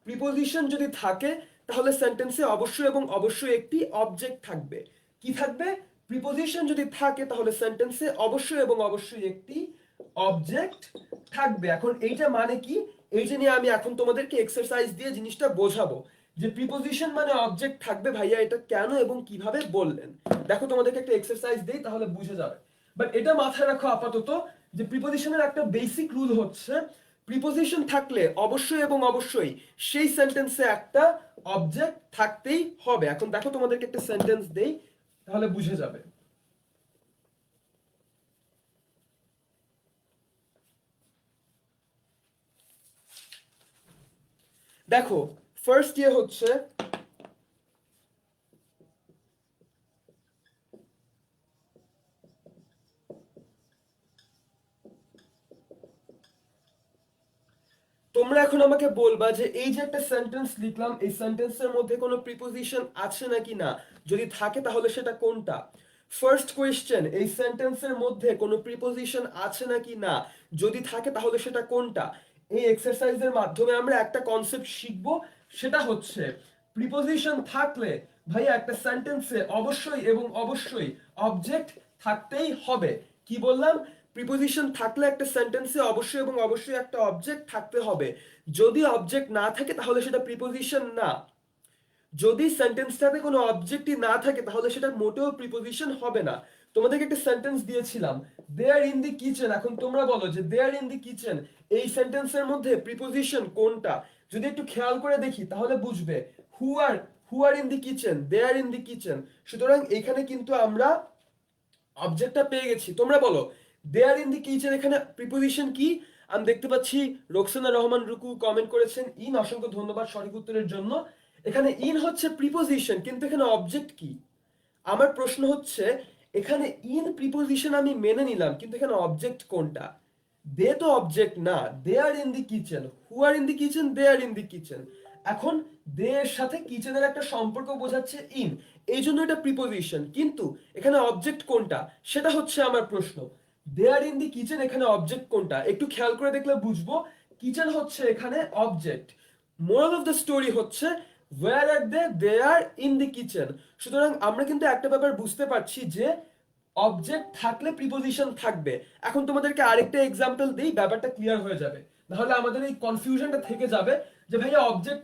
প্রিপোজিশন যদি থাকে তাহলে সেন্টেন্সে অবশ্যই এবং অবশ্যই একটি অবজেক্ট থাকবে। কি থাকবে? প্রিপোজিশন যদি থাকে তাহলে সেন্টেন্সে অবশ্যই এবং অবশ্যই একটি অবজেক্ট থাকবে। এখন এইটা মানে কি, এইটা নিয়ে আমি এখন তোমাদেরকে এক্সারসাইজ দিয়ে জিনিসটা বোঝাবো যে প্রিপোজিশন মানে অবজেক্ট থাকবে। ভাইয়া এটা কেন এবং কিভাবে বললেন, দেখো তোমাদেরকে একটা এক্সারসাইজ দেই তাহলে বুঝে যাবে। বাট এটা মাথায় রাখো আপাতত যে প্রিপোজিশনের একটা বেসিক রুল হচ্ছে প্রিপোজিশন থাকলে অবশ্যই এবং অবশ্যই সেই সেন্টেন্সে একটা অবজেক্ট থাকতেই হবে। এখন দেখো তোমাদেরকে একটা সেন্টেন্স দেই তাহলে বুঝে যাবে। দেখো ফার্স্ট ইয়ে হচ্ছে তোমরা এখন আমাকে বলবা যে এই যে একটা সেন্টেন্স লিখলাম এই সেন্টেন্সের মধ্যে কোনো প্রিপোজিশন আছে নাকি না, যদি থাকে তাহলে সেটা কোনটা। ফার্স্ট কোয়েশ্চেন, এই সেন্টেন্সের মধ্যে কোনো প্রিপোজিশন আছে নাকি না, যদি থাকে তাহলে সেটা কোনটা। এই এক্সারসাইজের মাধ্যমে আমরা একটা কনসেপ্ট শিখব, সেটা হচ্ছে প্রিপোজিশন থাকলে ভাইয়া একটা সেন্টেন্সে অবশ্যই এবং অবশ্যই অবজেক্ট থাকতেই হবে। কি বললাম? প্রিপোজিশন থাকলে একটা সেন্টেন্সে অবশ্যই এবং অবশ্যই একটা অবজেক্ট থাকতে হবে। যদি অবজেক্ট না থাকে তাহলে সেটা প্রিপোজিশন না। যদি সেন্টেন্সটাতে কোনো অবজেক্টই না থাকে তাহলে সেটা মোটেও প্রিপোজিশন হবে না। তোমাদেরকে একটা সেন্টেন্স দিয়েছিলাম, দে আর ইন দি কিচেন। এখন তোমরা বলো যে দে আর ইন দি কিচেন এই সেন্টেন্সের মধ্যে প্রিপোজিশন কোনটা। যদি একটু খেয়াল করে দেখি তাহলে বুঝবে who are in the kitchen, they are in the kitchen. সুতরাং এখানে কিন্তু আমরা অবজেক্টটা পেয়ে গেছি। তোমরা বলো they are in the kitchen এখানে প্রিপোজিশন কি। আমি দেখতে পাচ্ছি রোকসানা রহমান রুকু কমেন্ট করেছেন ইন, অসংখ্য ধন্যবাদ সঠিক উত্তরের জন্য। এখানে ইন হচ্ছে প্রিপোজিশন, কিন্তু এখানে অবজেক্ট কি। আমার প্রশ্ন হচ্ছে এখানে ইন প্রিপোজিশন আমি মেনে নিলাম, কিন্তু এখানে অবজেক্ট কোনটা। দে তো অবজেক্ট না, they are in the kitchen, who are in the kitchen, they are in the kitchen. এখন দে এর সাথে কিচেনের একটা সম্পর্ক বোঝাচ্ছে ইন, এই জন্য এটা প্রিপোজিশন, কিন্তু এখানে অবজেক্ট কোনটা সেটা হচ্ছে আমার প্রশ্ন। They are in the kitchen এখানে অবজেক্ট কোনটা একটু খেয়াল করে দেখলে বুঝবো। কিচেন হচ্ছে এখানে object. Moral of the story হচ্ছে where are they are in the kitchen. সুতরাং আমরা কিন্তু একটা ব্যাপার বুঝতে পারছি যে অবজেক্ট থাকলে প্রিপোজিশন থাকবে। এখন তোমাদেরকে আরেকটা এক্সাম্পল দিই, ব্যাপারটা ক্লিয়ার হয়ে যাবে। নাহলে আমাদের এই কনফিউশনটা থেকে যাবে যে ভাইয়া অবজেক্ট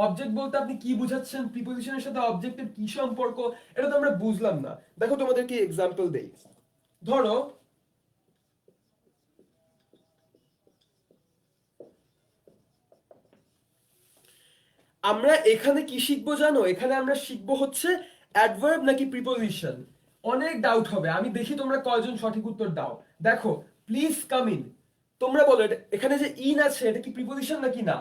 অবজেক্ট বলতে আপনি কি বুঝাচ্ছেন, প্রিপোজিশনের সাথে অবজেক্টের কি সম্পর্ক, এটা তো আমরা বুঝলাম না। দেখো তোমাদেরকে এক্সাম্পল দেই। ধরো আমরা এখানে কি শিখবো জানো, এখানে আমরা শিখবো হচ্ছে অ্যাডভার্ব নাকি প্রিপোজিশন। অনেক ডাউট হবে, আমি দেখি তোমরা কয়জন সঠিক উত্তর দাও। দেখো প্লিজ কাম ইন, তোমরা বলো এখানে যে ইন আছে এটা কি প্রিপোজিশন নাকি না।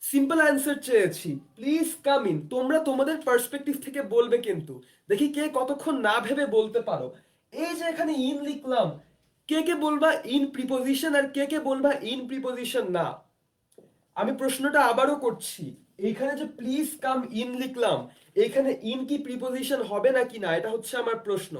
সিম্পল অ্যান্সার চেয়েছি, প্লিজ কাম ইন। তোমরা তোমাদের পার্সপেক্টিভ থেকে বলবে, কিন্তু দেখি কে কতক্ষণ না ভেবে বলতে পারো। এই যে এখানে ইন লিখলাম, কে কে বলবা ইন প্রিপোজিশন আর কে কে বলবা ইন প্রিপোজিশন না। আমি প্রশ্নটা আবারও করছি, এইখানে যে প্লিজ কাম ইন লিখলাম এইখানে ইন কি প্রিপোজিশন হবে নাকি না, এটা হচ্ছে আমার প্রশ্ন।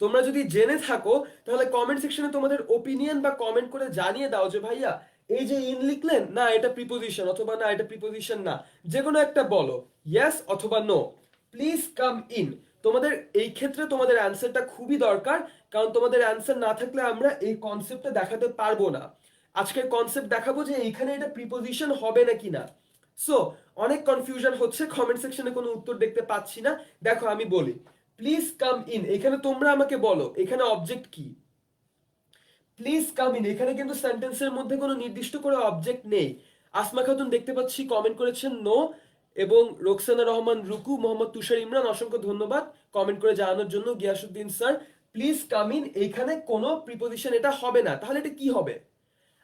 তোমরা যদি জেনে থাকো তাহলে কমেন্ট সেকশনে তোমাদের ওপিনিয়ন বা কমেন্ট করে জানিয়ে দাও যে ভাইয়া এই যে ইন লিখলেন না এটা প্রিপোজিশন, অথবা না এটা প্রিপোজিশন না, যে কোনো একটা বলো, ইয়েস অথবা নো। প্লিজ কাম ইন, তোমাদের এই ক্ষেত্রে তোমাদের অ্যান্সারটা খুবই দরকার, কারণ তোমাদের অ্যান্সার না থাকলে আমরা এই কনসেপ্টটা দেখাতে পারবো না। আজকের কনসেপ্ট দেখাবো যে এইখানে এটা প্রিপোজিশন হবে নাকি না। সো অনেক কনফিউশন হচ্ছে, কমেন্ট সেকশনে কোনো উত্তর দেখতে পাচ্ছি না। দেখো আমি বলি, প্লিজ কাম ইন, এখানে তোমরা আমাকে বলো এখানে অবজেক্ট কি। প্লিজ কাম ইন, এখানে কিন্তু সেন্টেন্সের মধ্যে কোনো নির্দিষ্ট করে অবজেক্ট নেই। আসমা খাতুন দেখতে পাচ্ছি কমেন্ট করেছেন নো, এবং রোকসানা রহমান রুকু, মোহাম্মদ তুষার ইমরান অসংখ্য ধন্যবাদ কমেন্ট করে জানানোর জন্য। Giasuddin sir please come in, এইখানে কোনো প্রিপোজিশন এটা হবে না, তাহলে এটা কি হবে?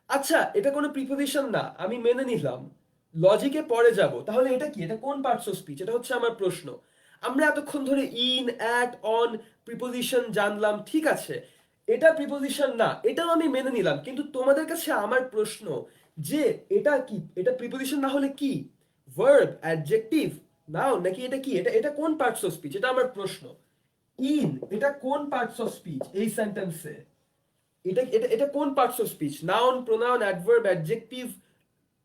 আচ্ছা এটা কোনো প্রিপোজিশন না, আমি মেনে নিলাম, লজিকে পরে যাব, তাহলে এটা কি, এটা কোন পার্টস অফ স্পিচ, এটা হচ্ছে আমার প্রশ্ন। আমরা এতক্ষণ ধরে ইন, অ্যাট, অন প্রিপোজিশন জানলাম, ঠিক আছে, এটা প্রিপোজিশন না, এটাও আমি মেনে নিলাম, কিন্তু তোমাদের কাছে আমার প্রশ্ন যে এটা কি, এটা প্রিপোজিশন না হলে কি, ভার্ব, অ্যাডজেক্টিভ, নাউন, নাকি এটা কি, এটা এটা কোন পার্টস অফ স্পিচ, এটা আমার প্রশ্ন। ইন এটা কোন পার্টস অফ স্পিচ এই সেন্টেন্সে, এটা এটা এটা কোন parts of speech, noun, pronoun, adverb, adjective,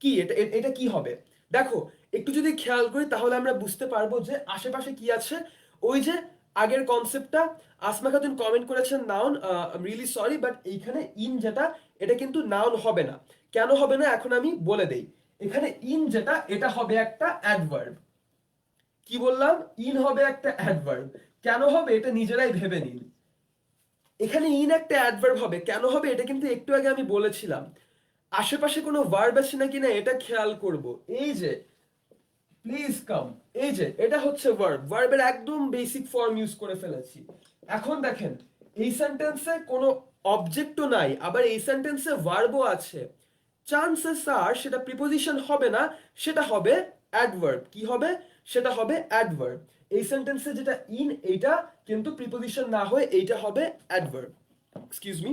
কি এটা এটা কি হবে? দেখো একটু যদি খেয়াল করি তাহলে আমরা বুঝতে পারবো যে আশেপাশে কি আছে। ওই যে আগের কনসেপ্টটা, আসমা খাতুন কমেন্ট করেছেন নাউন, রিয়েলি সরি বাট এইখানে ইন যেটা এটা কিন্তু নাউন হবে না। কেন হবে না এখন আমি বলে দেই। এখানে ইন যেটা এটা হবে একটা অ্যাডভার্ব। কি বললাম? ইন হবে একটা অ্যাডভার্ব। কেন হবে এটা নিজেরাই ভেবে নিন। এখানে ইন একটা অ্যাডভার্ব হবে, কেন হবে এটা কিন্তু একটু আগে আমি বলেছিলাম। আশেপাশে কোনো ভার্ব আছে নাকি না এটা খেয়াল করব। এই যে প্লিজ কাম, এই যে এটা হচ্ছে ভার্ব, ভার্বের একদম বেসিক ফর্ম ইউজ করে ফেলেছি। এখন দেখেন এই সেন্টেন্সে কোনো অবজেক্টও নাই, আবার এই সেন্টেন্সে ভার্বও আছে। চান্সেস আর সেটা প্রিপোজিশন হবে না, সেটা হবে অ্যাডভার্ব। কি হবে? সেটা হবে অ্যাডভার্ব। এই সেন্টেন্সে যেটা ইন এইটা কিন্তু প্রিপোজিশন না হয়ে এইটা হবে অ্যাডভার্ব। Excuse me.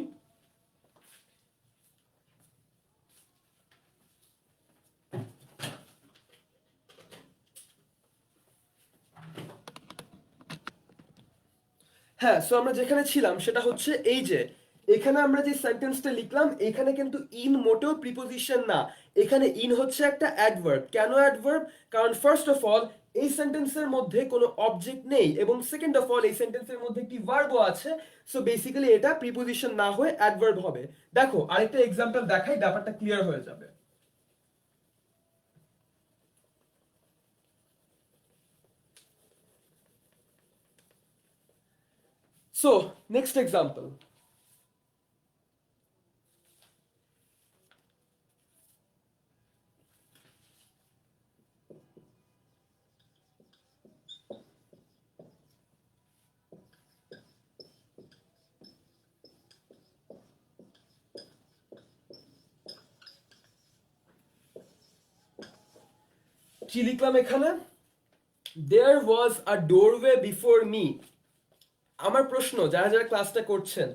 হ্যাঁ, সো আমরা যেখানে ছিলাম সেটা হচ্ছে এই যে এখানে আমরা যে সেন্টেন্সটা লিখলাম এখানে কিন্তু ইন মোটেও প্রিপোজিশন না, এখানে ইন হচ্ছে একটা অ্যাডভার্ব। কেন অ্যাডভার্ব? কারণ ফার্স্ট অফ অল এই সেন্টেন্সের মধ্যে কোনো অবজেক্ট নেই, এবং সেকেন্ড অফ অল এই সেন্টেন্সের মধ্যে একটি ভার্বও আছে। সো বেসিক্যালি এটা প্রিপোজিশন না হয়ে অ্যাডভার্ব হবে। দেখো আরেকটা এক্সাম্পল দেখাই, ব্যাপারটা ক্লিয়ার হয়ে যাবে। So next example. কি লিখলাম এখানে? There was a doorway before me. আমার প্রশ্ন যারা যারা ক্লাসটা করছেন,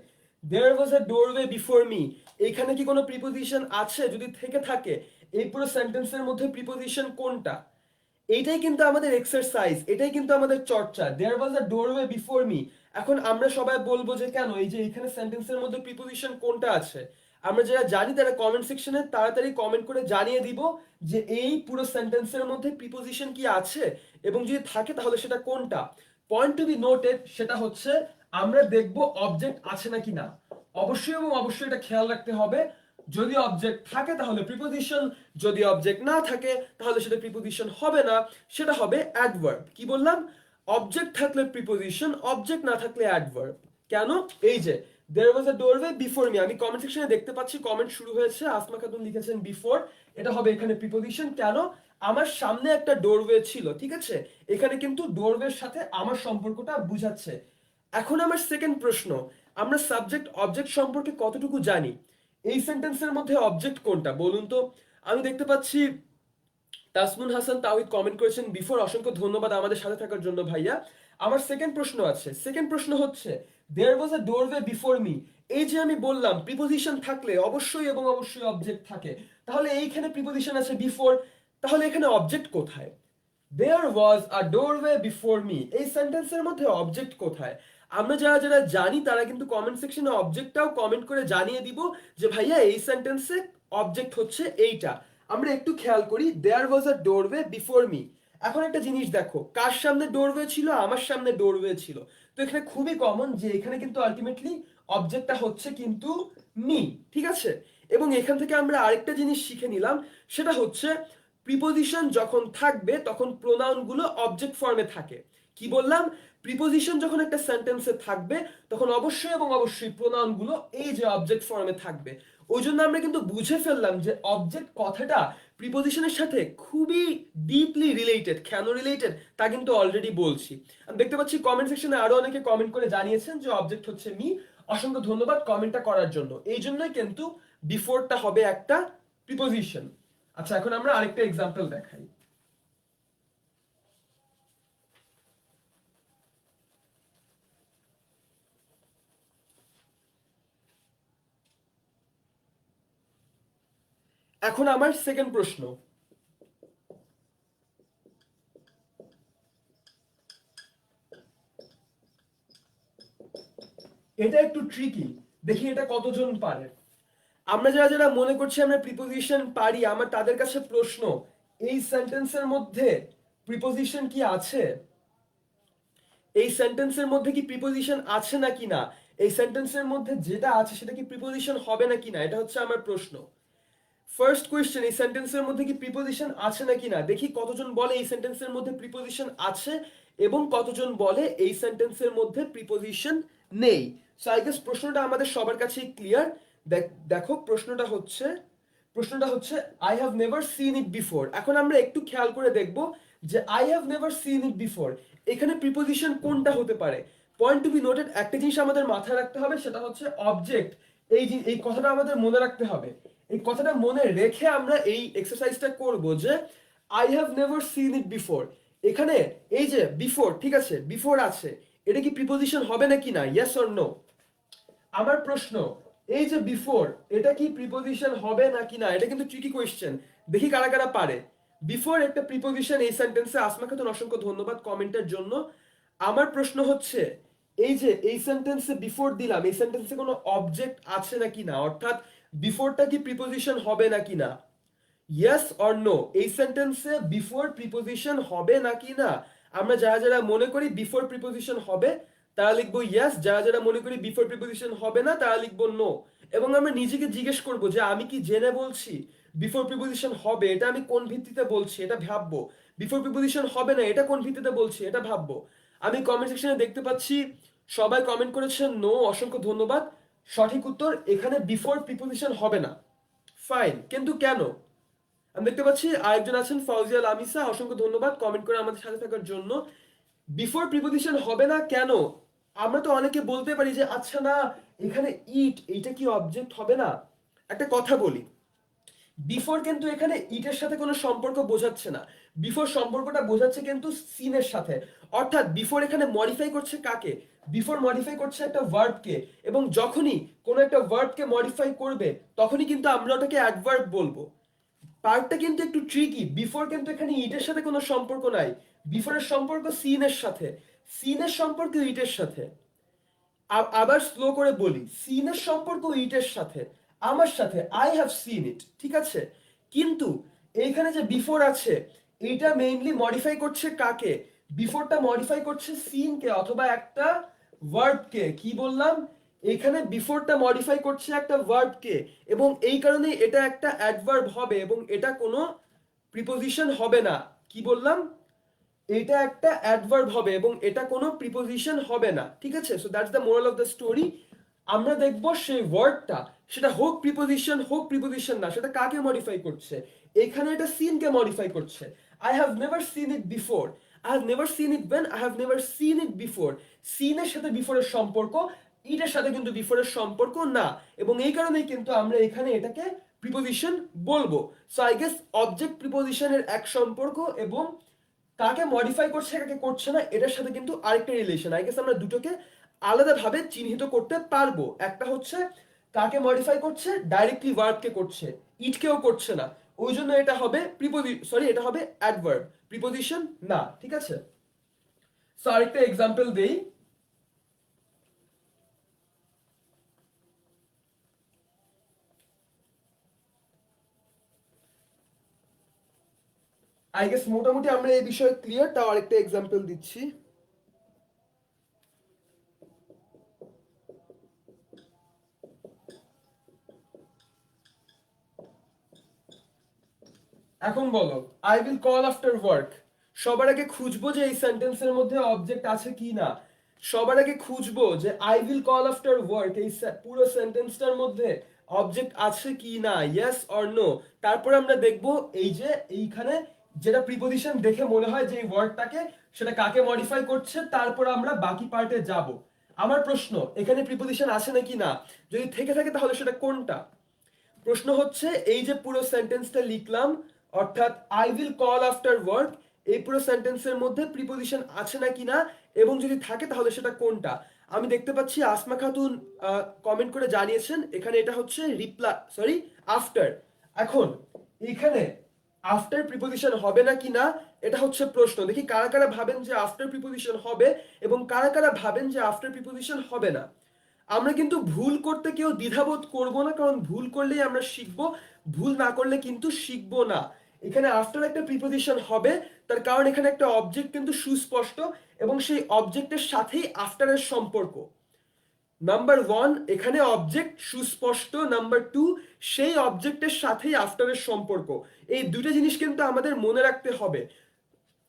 there was a doorway before me, এখানে কি কোনো প্রিপোজিশন আছে? যদি থেকে থাকে এই পুরো সেন্টেন্সের মধ্যে প্রিপোজিশন কোনটা? এইটাই কিন্তু আমাদের এক্সারসাইজ, এটাই কিন্তু আমাদের চর্চা। there was a doorway before me। এখন আমরা সবাই বলবো যে কেন এই যে এখানে সেন্টেন্সের মধ্যে প্রিপোজিশন কোনটা আছে। আমরা যারা জানি তারা কমেন্ট সেকশনে তাড়াতাড়ি কমেন্ট করে জানিয়ে দিব যে এই পুরো সেন্টেন্সের মধ্যে প্রিপোজিশন কি আছে, এবং যদি থাকে তাহলে সেটা কোনটা। পয়েন্ট টু বি নোটেড সেটা হচ্ছে আমরা দেখব অবজেক্ট আছে নাকি না। অবশ্যই এবং অবশ্যই এটা খেয়াল রাখতে হবে, যদি অবজেক্ট থাকে তাহলে প্রিপোজিশন, যদি অবজেক্ট না থাকে তাহলে সেটা প্রিপোজিশন হবে না, সেটা হবে অ্যাডভার্ব। কি বললাম? অবজেক্ট থাকলে প্রিপোজিশন, অবজেক্ট না থাকলে অ্যাডভার্ব। কেন? এই যে there was a doorway before me, আমি কমেন্ট সেকশনে দেখতে পাচ্ছি কমেন্ট শুরু হয়েছে, আসমা খাতুন লিখেছেন বিফোর, এটা হবে এখানে প্রিপোজিশন। কেন? আমার সামনে একটা ডোরওয়ে ছিল, ঠিক আছে, এখানে কিন্তু ডোরওয়ের সাথে আমার সম্পর্কটা বুঝাচ্ছে। এখন আমার সেকেন্ড প্রশ্ন, আমরা সাবজেক্ট অবজেক্ট সম্পর্কে কতটুকু জানি? এই সেন্টেন্সের মধ্যে অবজেক্ট কোনটা বলুন তো? আমি দেখতে পাচ্ছি তাসমুন হাসান তাওহিদ কমেন্ট করেছেন বিফোর, অসংখ্য ধন্যবাদ আমাদের সাথে থাকার জন্য ভাইয়া। আমার সেকেন্ড প্রশ্ন আছে, সেকেন্ড প্রশ্ন হচ্ছে দেয়ার ওয়াজ আ ডোরওয়ে বিফোর মি। এই যে আমি বললাম প্রিপোজিশন থাকলে অবশ্যই এবং অবশ্যই অবজেক্ট থাকে, তাহলে এইখানে প্রিপোজিশন আছে বিফোর, তাহলে এখানে অবজেক্ট কোথায়? দেয়ার ওয়াজ আ ডোরওয়ে বিফোর মি, এই সেন্টেন্সের মধ্যে অবজেক্ট কোথায়? আমরা যারা যারা জানি তারা কিন্তু কমেন্ট সেকশনে অবজেক্টটাও কমেন্ট করে জানিয়ে দিব যে ভাইয়া এই সেন্টেন্সে অবজেক্ট হচ্ছে এইটা। আমরা একটু খেয়াল করি, দেয়ার ওয়াজ আ ডোরওয়ে বিফোর মি। এখন একটা জিনিস দেখো, কার সামনে ডোরওয়ে ছিল? আমার সামনে ডোরওয়ে ছিল। তো এখানে খুবই কমন যে এখানে কিন্তু আলটিমেটলি অবজেক্টটা হচ্ছে কিন্তু মি, ঠিক আছে। এবং এখান থেকে আমরা আরেকটা জিনিস শিখে নিলাম, সেটা হচ্ছে প্রিপোজিশন যখন থাকবে তখন প্রোনাউনগুলো অবজেক্ট ফর্মে থাকে। কি বললাম? প্রিপোজিশন যখন একটা সেন্টেন্সে থাকবে তখন অবশ্যই এবং অবশ্যই প্রোনাউনগুলো এই যে অবজেক্ট ফর্মে থাকবে। ওই জন্য আমরা কিন্তু বুঝে ফেললাম যে অবজেক্ট কথাটা প্রিপোজিশনের সাথে খুবই ডিপলি রিলেটেড। কেন রিলেটেড তা কিন্তু অলরেডি বলছি। আমি দেখতে পাচ্ছি কমেন্ট সেকশনে আরো অনেকে কমেন্ট করে জানিয়েছেন যে অবজেক্ট হচ্ছে মি। অসংখ্য ধন্যবাদ কমেন্টটা করার জন্য। এই জন্যই কিন্তু বিফোরটা হবে একটা প্রিপোজিশন। আচ্ছা, এখন আমরা আরেকটা এক্সাম্পল দেখাই। এখন আমার সেকেন্ড প্রশ্ন। এটা একটু ট্রিকি, দেখি এটা কতজন পারে। আমরা যারা যারা মনে করছি আমরা প্রিপোজিশন পারি, আমার তাদের কাছে প্রশ্ন, এই সেন্টেন্সের মধ্যে প্রিপোজিশন কি আছে? এই সেন্টেন্সের মধ্যে কি প্রিপোজিশন আছে নাকি না? এই সেন্টেন্সের মধ্যে যেটা আছে সেটা কি প্রিপোজিশন হবে নাকি না, এটা হচ্ছে আমার প্রশ্ন। ফার্স্ট কোয়েশ্চেন, এই সেন্টেন্সের মধ্যে কি প্রিপোজিশন আছে নাকি না, দেখি কতজন বলে এই সেন্টেন্সের মধ্যে প্রিপোজিশন আছে এবং কতজন বলে এই সেন্টেন্সের মধ্যে প্রিপোজিশন নেই। সো আই গেস প্রশ্নটা আমাদের সবার কাছেই ক্লিয়ার। দেখো প্রশ্নটা হচ্ছে I have never seen it before. এখন আমরা একটু খেয়াল করে দেখব যে I have never seen it before এখানে প্রিপোজিশন কোনটা হতে পারে। পয়েন্ট টু বি নোটেড, একটা জিনিস আমাদের মাথায় রাখতে হবে, সেটা হচ্ছে অবজেক্ট। এই কথাটা আমাদের মনে রাখতে হবে। এই কথাটা মনে রেখে আমরা এই এক্সারসাইজটা করব যে I have never seen it before. এখানে এই যে বিফোর, ঠিক আছে, বিফোর আছে, এটা কি প্রিপোজিশন হবে নাকি না? Yes or no? আমার প্রশ্ন, এই যে বিফোর, এটা কি প্রিপোজিশন হবে নাকি না? এটা কিন্তু ট্রিকি কোয়েশ্চেন, দেখি কারা কারা পারে। বিফোর একটা প্রিপোজিশন এই সেন্টেন্সে। আসমা খাতুন অসংখ্য ধন্যবাদ কমেন্টের জন্য। আমার প্রশ্ন হচ্ছে, এই যে এই সেন্টেন্সে বিফোর দিলাম, এই সেন্টেন্সে কোনো অবজেক্ট আছে নাকি না, অর্থাৎ বিফোরটা কি প্রিপোজিশন হবে নাকি না? Yes or no? এই সেন্টেন্সে বিফোর প্রিপোজিশন হবে নাকি না? আমরা যারা যারা মনে করি বিফোর প্রিপোজিশন হবে তারা লিখবো ইয়েস, যারা যারা মনে করি বিফোর প্রিপোজিশন হবে না তারা লিখবো নো। এবং আমরা নিজেকে জিজ্ঞেস করব যে আমি কি জেনে বলছি বিফোর প্রিপোজিশন হবে, এটা আমি কোন ভিত্তিতে বলছি, এটা ভাববো। বিফোর প্রিপোজিশন হবে না, এটা কোন ভিত্তিতে বলছি, এটা ভাববো। আমি কমেন্ট সেকশনে দেখতে পাচ্ছি সবাই কমেন্ট করেছেন নো, অসংখ্য ধন্যবাদ। সঠিক উত্তর, এখানে বিফোর প্রিপোজিশন হবে না। ফাইন, কিন্তু কেন? আমি দেখতে পাচ্ছি আরেকজন আছেন ফাউজিয়া লামিসা, অসংখ্য ধন্যবাদ কমেন্ট করে আমাদের সাথে থাকার জন্য। বিফোর প্রিপোজিশন হবে না কেন? আমরা তো অনেকে বলতে পারি যে আচ্ছা না, এখানে ইট, এইটা কি অবজেক্ট হবে না? একটা কথা বলি, বিফোর কিন্তু এখানে ইটের সাথে কোনো সম্পর্ক বোঝাচ্ছে না। বিফোর সম্পর্কটা বোঝাচ্ছে কিন্তু সিনের সাথে। অর্থাৎ বিফোর এখানে মডিফাই করছে কাকে? বিফোর মডিফাই করছে একটা ভার্বকে। এবং যখনই কোনো একটা ভার্বকে মডিফাই করবে তখনই কিন্তু আমরা ওটাকে অ্যাডভার্ব বলবো। পার্টটা কিন্তু একটু ট্রিকি। বিফোর কিন্তু এখানে ইটের সাথে কোনো সম্পর্ক নাই। বিফোরের সম্পর্ক সিনের সাথে, সিনের সম্পর্ক ইটের সাথে। আবার স্লো করে বলি, সিনের সম্পর্ক ইটের সাথে, আমার সাথে। আই হ্যাভ সিন ইট, ঠিক আছে। কিন্তু এইখানে যে বিফোর আছে, এটা মেইনলি মডিফাই করছে কাকে? বিফোরটা মডিফাই করছে সিনকে অথবা একটা ভার্বকে। কি বললাম? এখানে বিফোরটা মডিফাই করছে একটা ভার্বকে, এবং এই কারণে এটা একটা অ্যাডভার্ব হবে এবং এটা কোনো প্রিপোজিশন হবে না। কি বললাম? এটা একটা অ্যাডভার্ব হবে এবং এটা কোনো প্রিপোজিশন হবে না, ঠিক আছে। So that's the moral of the story. আমরা দেখব সেই ওয়ার্ডটা, সেটা হোক প্রিপোজিশন না, সেটা কাকে মডিফাই করছে। এখানে এটা সিনকে মডিফাই করছে। I have never seen it before, I have never seen it when, I have never seen it before. সিনের সাথে বিফোরের সম্পর্ক, ইটের সাথে কিন্তু বিফোরের সম্পর্ক না, এবং এই কারণেই কিন্তু আমরা এখানে এটাকে প্রিপোজিশন বলবো। সো আই গেস অবজেক্ট প্রিপোজিশনের এক সম্পর্ক এবং কাকে মডিফাই করছে কাকে করছে না এটার সাথে কিন্তু আরেকটা রিলেশন। আই গেস আমরা দুটোকে আলাদাভাবে চিহ্নিত করতে পারবো। একটা হচ্ছে কাকে মডিফাই করছে, ডাইরেক্টলি ভার্বকে করছে, ইটকেও করছে না। ওই জন্য এটা হবে এটা হবে অ্যাডভার্ব, প্রিপোজিশন না, ঠিক আছে। সো আরেকটা এক্সাম্পল দেই। আই গেস মোটামুটি আমরা এই বিষয়ে ক্লিয়ার, তাও আরেকটা এক্সাম্পল দিচ্ছি। এখন বলো, I will call after work. সবার আগে খুঁজবো যে এই সেন্টেন্সের মধ্যে অবজেক্ট আছে কি না। সবার আগে খুঁজবো যে I will call after work এই পুরো সেন্টেন্সটার মধ্যে অবজেক্ট আছে কি না, ইয়েস অর নো। তারপর আমরা দেখবো এই যে এইখানে যেটা প্রিপোজিশন দেখে মনে হয় যে এই ওয়ার্ডটাকে, সেটা কাকে মডিফাই করছে, তারপর আমরা বাকি পার্টে যাব। আমার প্রশ্ন, এখানে প্রিপোজিশন আছে নাকি না, যদি থেকে থাকে তাহলে সেটা কোনটা। প্রশ্ন হচ্ছে এই যে পুরো সেন্টেন্সটা লিখলাম, অর্থাৎ I will call after work, এই পুরো সেন্টেন্সের মধ্যে প্রিপোজিশন আছে নাকি না, এবং যদি থাকে তাহলে সেটা কোনটা। আমি দেখতে পাচ্ছি আসমা খাতুন কমেন্ট করে জানিয়েছেন এখানে এটা হচ্ছে আফটার। এখন এখানে আফটার প্রিপোজিশন হবে না কি না এটা হচ্ছে প্রশ্ন। দেখি কারা কারা ভাবেন যে আফটার প্রিপোজিশন হবে এবং কারা কারা ভাবেন যে আফটার প্রিপোজিশন হবে না। আমরা কিন্তু ভুল করতে কেউ দ্বিধাবোধ করব না, কারণ ভুল করলেই আমরা শিখব, ভুল না করলে কিন্তু শিখবো না। এখানে আফটার একটা প্রিপোজিশন হবে, তার কারণ এখানে একটা অবজেক্ট কিন্তু সুস্পষ্ট এবং সেই অবজেক্টের সাথেই আফটারের সম্পর্ক। নাম্বার ওয়ান, এখানে অবজেক্ট সুস্পষ্ট। নাম্বার টু, সেই অবজেক্টের সাথেই আফটারের সম্পর্ক। এই দুটো জিনিস কিন্তু আমাদের মনে রাখতে হবে।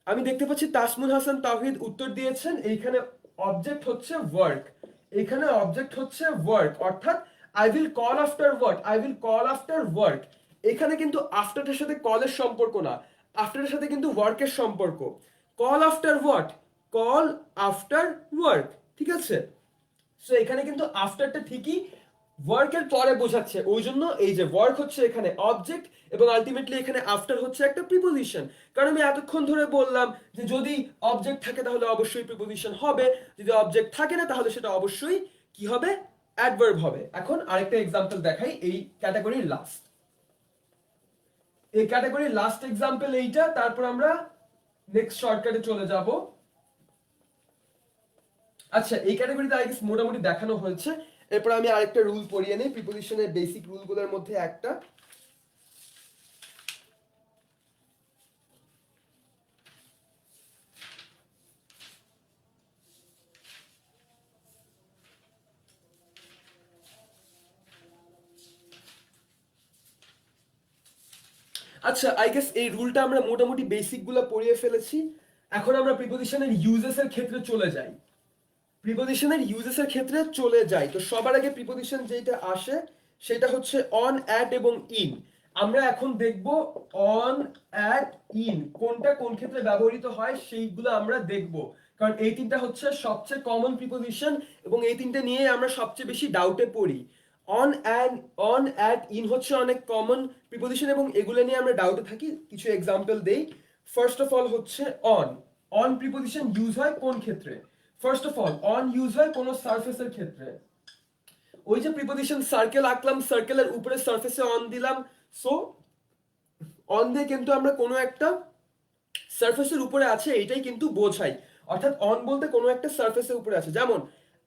আমি দেখতে পাচ্ছি তাসমুল হাসান তাওহিদ উত্তর দিয়েছেন, এইখানে অবজেক্ট হচ্ছে ওয়ার্ক, এখানে অবজেক্ট হচ্ছে ওয়ার্ক, অর্থাৎ I will call after work, I will call after work. এখানে কিন্তু আফটারের সাথে কলের সম্পর্ক না, আফটারের সাথে কিন্তু ওয়ার্কের সম্পর্ক। Call after what, call after work, ঠিক আছে। সো এখানে কিন্তু আফটারটা ঠিকই ওয়ার্কের পরে বোঝাচ্ছে, ওই জন্য এই যে ওয়ার্ক হচ্ছে এখানে অবজেক্ট এবং আলটিমেটলি এখানে আফটার হচ্ছে একটা প্রিপোজিশন। কারণ আমি এতক্ষণ ধরে বললাম যে যদি অবজেক্ট থাকে তাহলে অবশ্যই প্রিপোজিশন হবে, যদি অবজেক্ট থাকে না তাহলে সেটা অবশ্যই কি হবে, অ্যাডভার্ব হবে। এখন আরেকটা এক্সাম্পল দেখাই এই ক্যাটাগরির লাস্ট, এই ক্যাটাগরির লাস্ট এক্সাম্পল এইটা, তারপর আমরা নেক্সট শর্টকাটে চলে যাব। আচ্ছা, এই ক্যাটাগরিতে আই গেস মোটামুটি দেখানো হয়েছে। এরপর আমি আরেকটা রুল পড়িয়ে নেই, প্রিপোজিশনের বেসিক রুলগুলোর মধ্যে একটা। আচ্ছা, আই গেস এই রুলটা আমরা মোটামুটি বেসিক গুলো পড়িয়ে ফেলেছি। এখন আমরা প্রিপোজিশনের ইউজেস এর ক্ষেত্রে চলে যাই, প্রিপোজিশনের ইউজেস এর ক্ষেত্রে চলে যাই। তো সবার আগে প্রিপোজিশন যেটা আসে সেটা হচ্ছে অন, অ্যাট এবং ইন। আমরা এখন দেখব অন, অ্যাট, ইন কোনটা কোন ক্ষেত্রে ব্যবহৃত হয় সেইগুলো আমরা দেখব, কারণ এই তিনটা হচ্ছে সবচেয়ে কমন প্রিপোজিশন এবং এই তিনটে নিয়ে আমরা সবচেয়ে বেশি ডাউটে পড়ি। On and on, at, in হচ্ছে অনেক কমন প্রিপোজিশন এবং এগুলো নিয়ে আমরা ডাউটে থাকি। কিছু এক্সাম্পল দেই। ফার্স্ট অফ অল হচ্ছে অন, অন প্রিপোজিশন ইউজ হয় কোন ক্ষেত্রে। First of all on use হয় কোনো সারফেসের ক্ষেত্রে। ওই যে প্রিপোজিশন সার্কেল আঁকলাম, সার্কেলের উপরে সারফেসে অন দিলাম, সো অন দিয়ে কিন্তু আমরা কোনো একটা সারফেসের উপরে আছে এটাই কিন্তু বোঝাই, অর্থাৎ অন বলতে কোনো একটা সারফেসের উপরে আছে। যেমন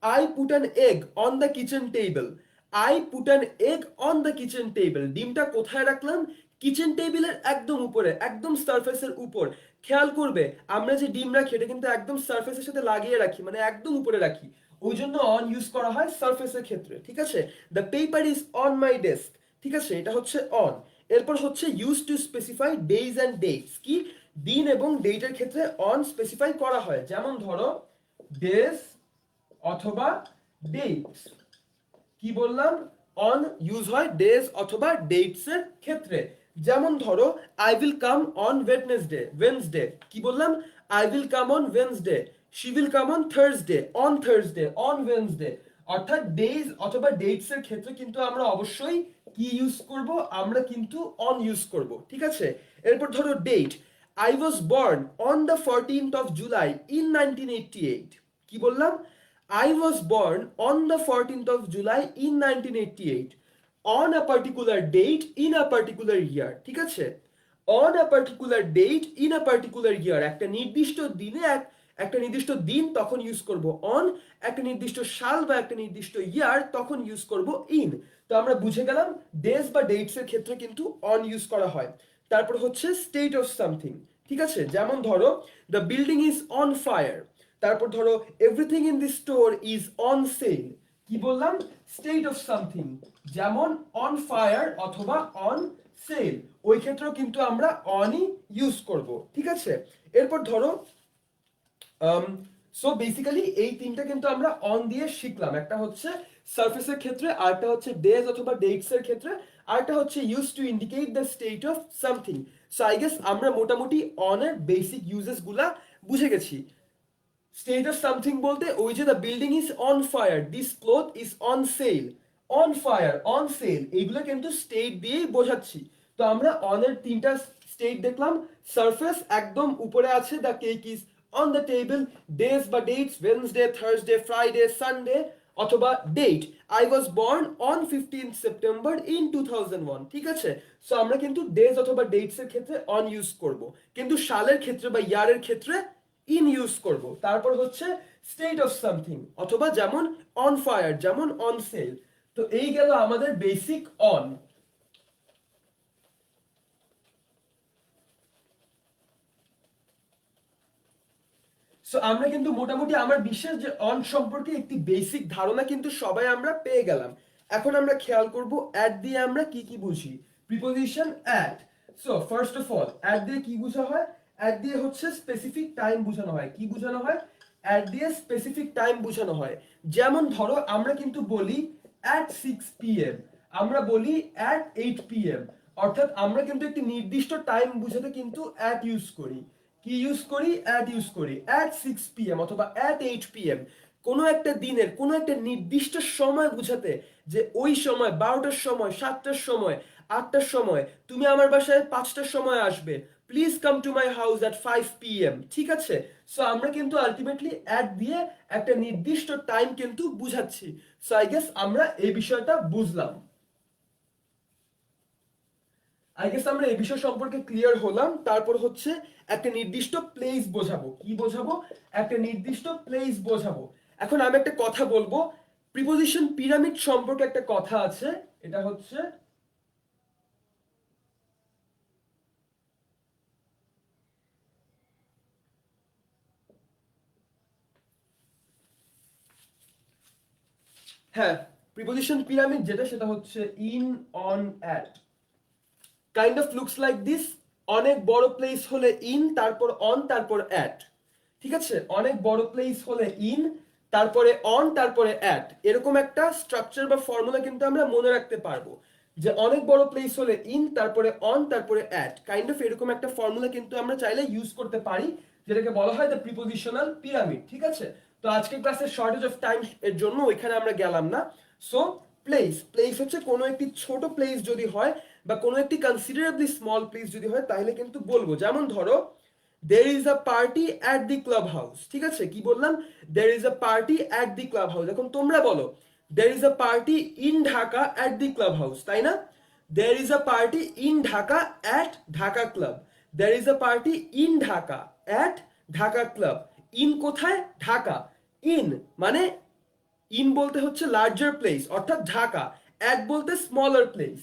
I put an egg on the kitchen table, I put an egg on the kitchen table. ডিমটা কোথায় রাখলাম, কিচেন টেবিলের একদম উপরে, একদম সারফেসের উপর। খেয়াল করবে আমরা যে ডিম রাখি এটা কিন্তু একদম সারফেসের সাথে লাগিয়ে রাখি, মানে একদম উপরে রাখি, ওই জন্য অন ইউজ করা হয় সারফেসের ক্ষেত্রে, ঠিক আছে। The paper is on my desk, ঠিক আছে, এটা হচ্ছে অন। এরপর হচ্ছে use to specify days and dates, কি দিন এবং ডেটের ক্ষেত্রে অন স্পেসিফাই করা হয়। যেমন ধরো ডেজ অথবা ডেটস, কি বললাম, অন ইউজ হয় ডেজ অথবা ডেটস এর ক্ষেত্রে। যেমন ধরো I will come on Wednesday, কি বললাম, I will come on Wednesday, she will come on Thursday, on Wednesday. অর্থাৎ ডেজ অথবা ডেটস এর ক্ষেত্রে কিন্তু আমরা অবশ্যই কি ইউজ করব, আমরা কিন্তু অন ইউজ করব, ঠিক আছে। এরপর ধরো date, I was born on the 14th of July in 1988, কি বললাম, I was born on the 14th of July in 1988 on a particular date in a particular year, ঠিক আছে। on a particular date in a particular year, একটা নির্দিষ্ট দিনে একটা নির্দিষ্ট দিন তখন ইউজ করব on, একটা নির্দিষ্ট সাল বা একটা নির্দিষ্ট ইয়ার তখন ইউজ করব in। তো আমরা বুঝে গেলাম ডেজ বা ডেটস এর ক্ষেত্রে কিন্তু on ইউজ করা হয়। তারপর হচ্ছে স্টেট অফ সামথিং, ঠিক আছে। যেমন ধরো the building is on fire, তারপর ধরো everything in the store is on sell, কি বললাম, স্টেট অফ সামথিং, যেমন অন ফায়ার অথবা অন সেল, ওই ক্ষেত্রেও কিন্তু আমরা অনই ইউজ করব, ঠিক আছে। এরপর ধরো সো বেসিক্যালি এই তিনটা কিন্তু আমরা অন দিয়ে শিখলাম। একটা হচ্ছে সারফেসের ক্ষেত্রে, আরেকটা হচ্ছে ডেজ অথবা ডেটস এর ক্ষেত্রে, আরেকটা হচ্ছে use to indicate the state of something. So I guess আমরা মোটামুটি অন এর বেসিক ইউজেস গুলা বুঝে গেছি। স্টেট অফ সামথিং বলতে ওই যে the building is on fire, this cloth is on sell, on fire, on sell, এইগুলো কিন্তু স্টেট দিয়েই বোঝাচ্ছি। তো আমরা অন এর তিনটা স্টেট দেখলাম। সারফেস একদম উপরে আছে, the cake is on the table, days বা dates Wednesday, Thursday, Friday, Sunday, অথবা date I was born on 15 September in 2001, ঠিক আছে। সো আমরা কিন্তু ডেজ অথবা ডেটস এর ক্ষেত্রে অন ইউজ করব, কিন্তু সালের ক্ষেত্রে বা ইয়ারের ক্ষেত্রে ইন ইউজ করব। তারপর হচ্ছে স্টেট অফ সামথিং, অথবা যেমন অন ফায়ার, যেমন অন সেল। তো এই গেল আমাদের বেসিক অন। সো আমরা কিন্তু মোটামুটি আমার বিশ্বাস যে অন সম্পর্কে একটি বেসিক ধারণা কিন্তু সবাই আমরা পেয়ে গেলাম। এখন আমরা খেয়াল করব অ্যাট দিয়ে আমরা কি কি বুঝি। Preposition at. So first of all at দিয়ে কি বোঝা হয়? অ্যাট দিয়ে হচ্ছে স্পেসিফিক টাইম বোঝানো হয়। কি বোঝানো হয়? অ্যাট দিয়ে স্পেসিফিক টাইম বোঝানো হয়। যেমন ধরো আমরা কিন্তু বলি অ্যাট 6 p.m, আমরা বলি অ্যাট 8 p.m, অর্থাৎ আমরা কিন্তু একটি নির্দিষ্ট টাইম বোঝাতে কিন্তু অ্যাট ইউজ করি। কি ইউজ করি? অ্যাট ইউজ করি। অ্যাট 6 p.m অথবা অ্যাট 8 p.m, কোনো একটা দিনের কোনো একটা নির্দিষ্ট সময় বুঝাতে, যে ওই সময় 12টার সময়, 7টার সময়, 8টার সময় তুমি আমার বাসায় 5টার সময় আসবে, please come to my house at 5 p.m, ঠিক আছে। সো আমরা কিন্তু আলটিমেটলি অ্যাট দিয়ে একটা নির্দিষ্ট টাইম কিন্তু বুঝাচ্ছি। সো আই গেস আমরা এই বিষয়টা বুঝলাম। আই গেস আমরা এই বিষয় সম্পর্কে ক্লিয়ার হলাম। তারপর হচ্ছে একটা নির্দিষ্ট প্লেস বোঝাবো। কি বোঝাবো? একটা নির্দিষ্ট প্লেস বোঝাবো। এখন আমি একটা কথা বলবো, প্রিপোজিশন পিরামিড সম্পর্কে একটা কথা আছে। এটা হচ্ছে, হ্যাঁ, প্রিপোজিশন পিরামিড যেটা, সেটা হচ্ছে in, on, at. Kind of looks like this. অনেক বড় প্লেস হলে ইন, তারপর অন, তারপর অ্যাট, ঠিক আছে। অনেক বড় প্লেস হলে ইন, তারপরে অন, তারপরে অ্যাট, এরকম একটা স্ট্রাকচার বা ফর্মুলা কিন্তু আমরা মনে রাখতে পারবো, যে অনেক বড় প্লেস হলে ইন, তারপরে অন, তারপরে অ্যাট, কাইন্ড অফ এরকম একটা ফর্মুলা কিন্তু আমরা চাইলে ইউজ করতে পারি, যেটাকে বলা হয় দ্য প্রিপোজিশনাল পিরামিড, ঠিক আছে। তো আজকের ক্লাসের শর্টেজ অফ টাইম এর জন্য ওইখানে আমরা গেলাম না। সো প্লেস, প্লেস হচ্ছে কোনো একটি ছোট প্লেস যদি হয়, বা কোনো একটি কনসিডারেবলি স্মল প্লেস যদি হয়, তাহলে কিন্তু বলবো। যেমন ধরো there is a party at the club house, ঠিক আছে। কি বললাম? there is a party at the club house। এখন তোমরা বলো there is a party in Dhaka at the club house, তাই না? there is a party in Dhaka at Dhaka club, there is a party in Dhaka at Dhaka club। in কোথায়? Dhaka. in মানে in বলতে হচ্ছে larger place, অর্থাৎ Dhaka. At বলতে smaller place.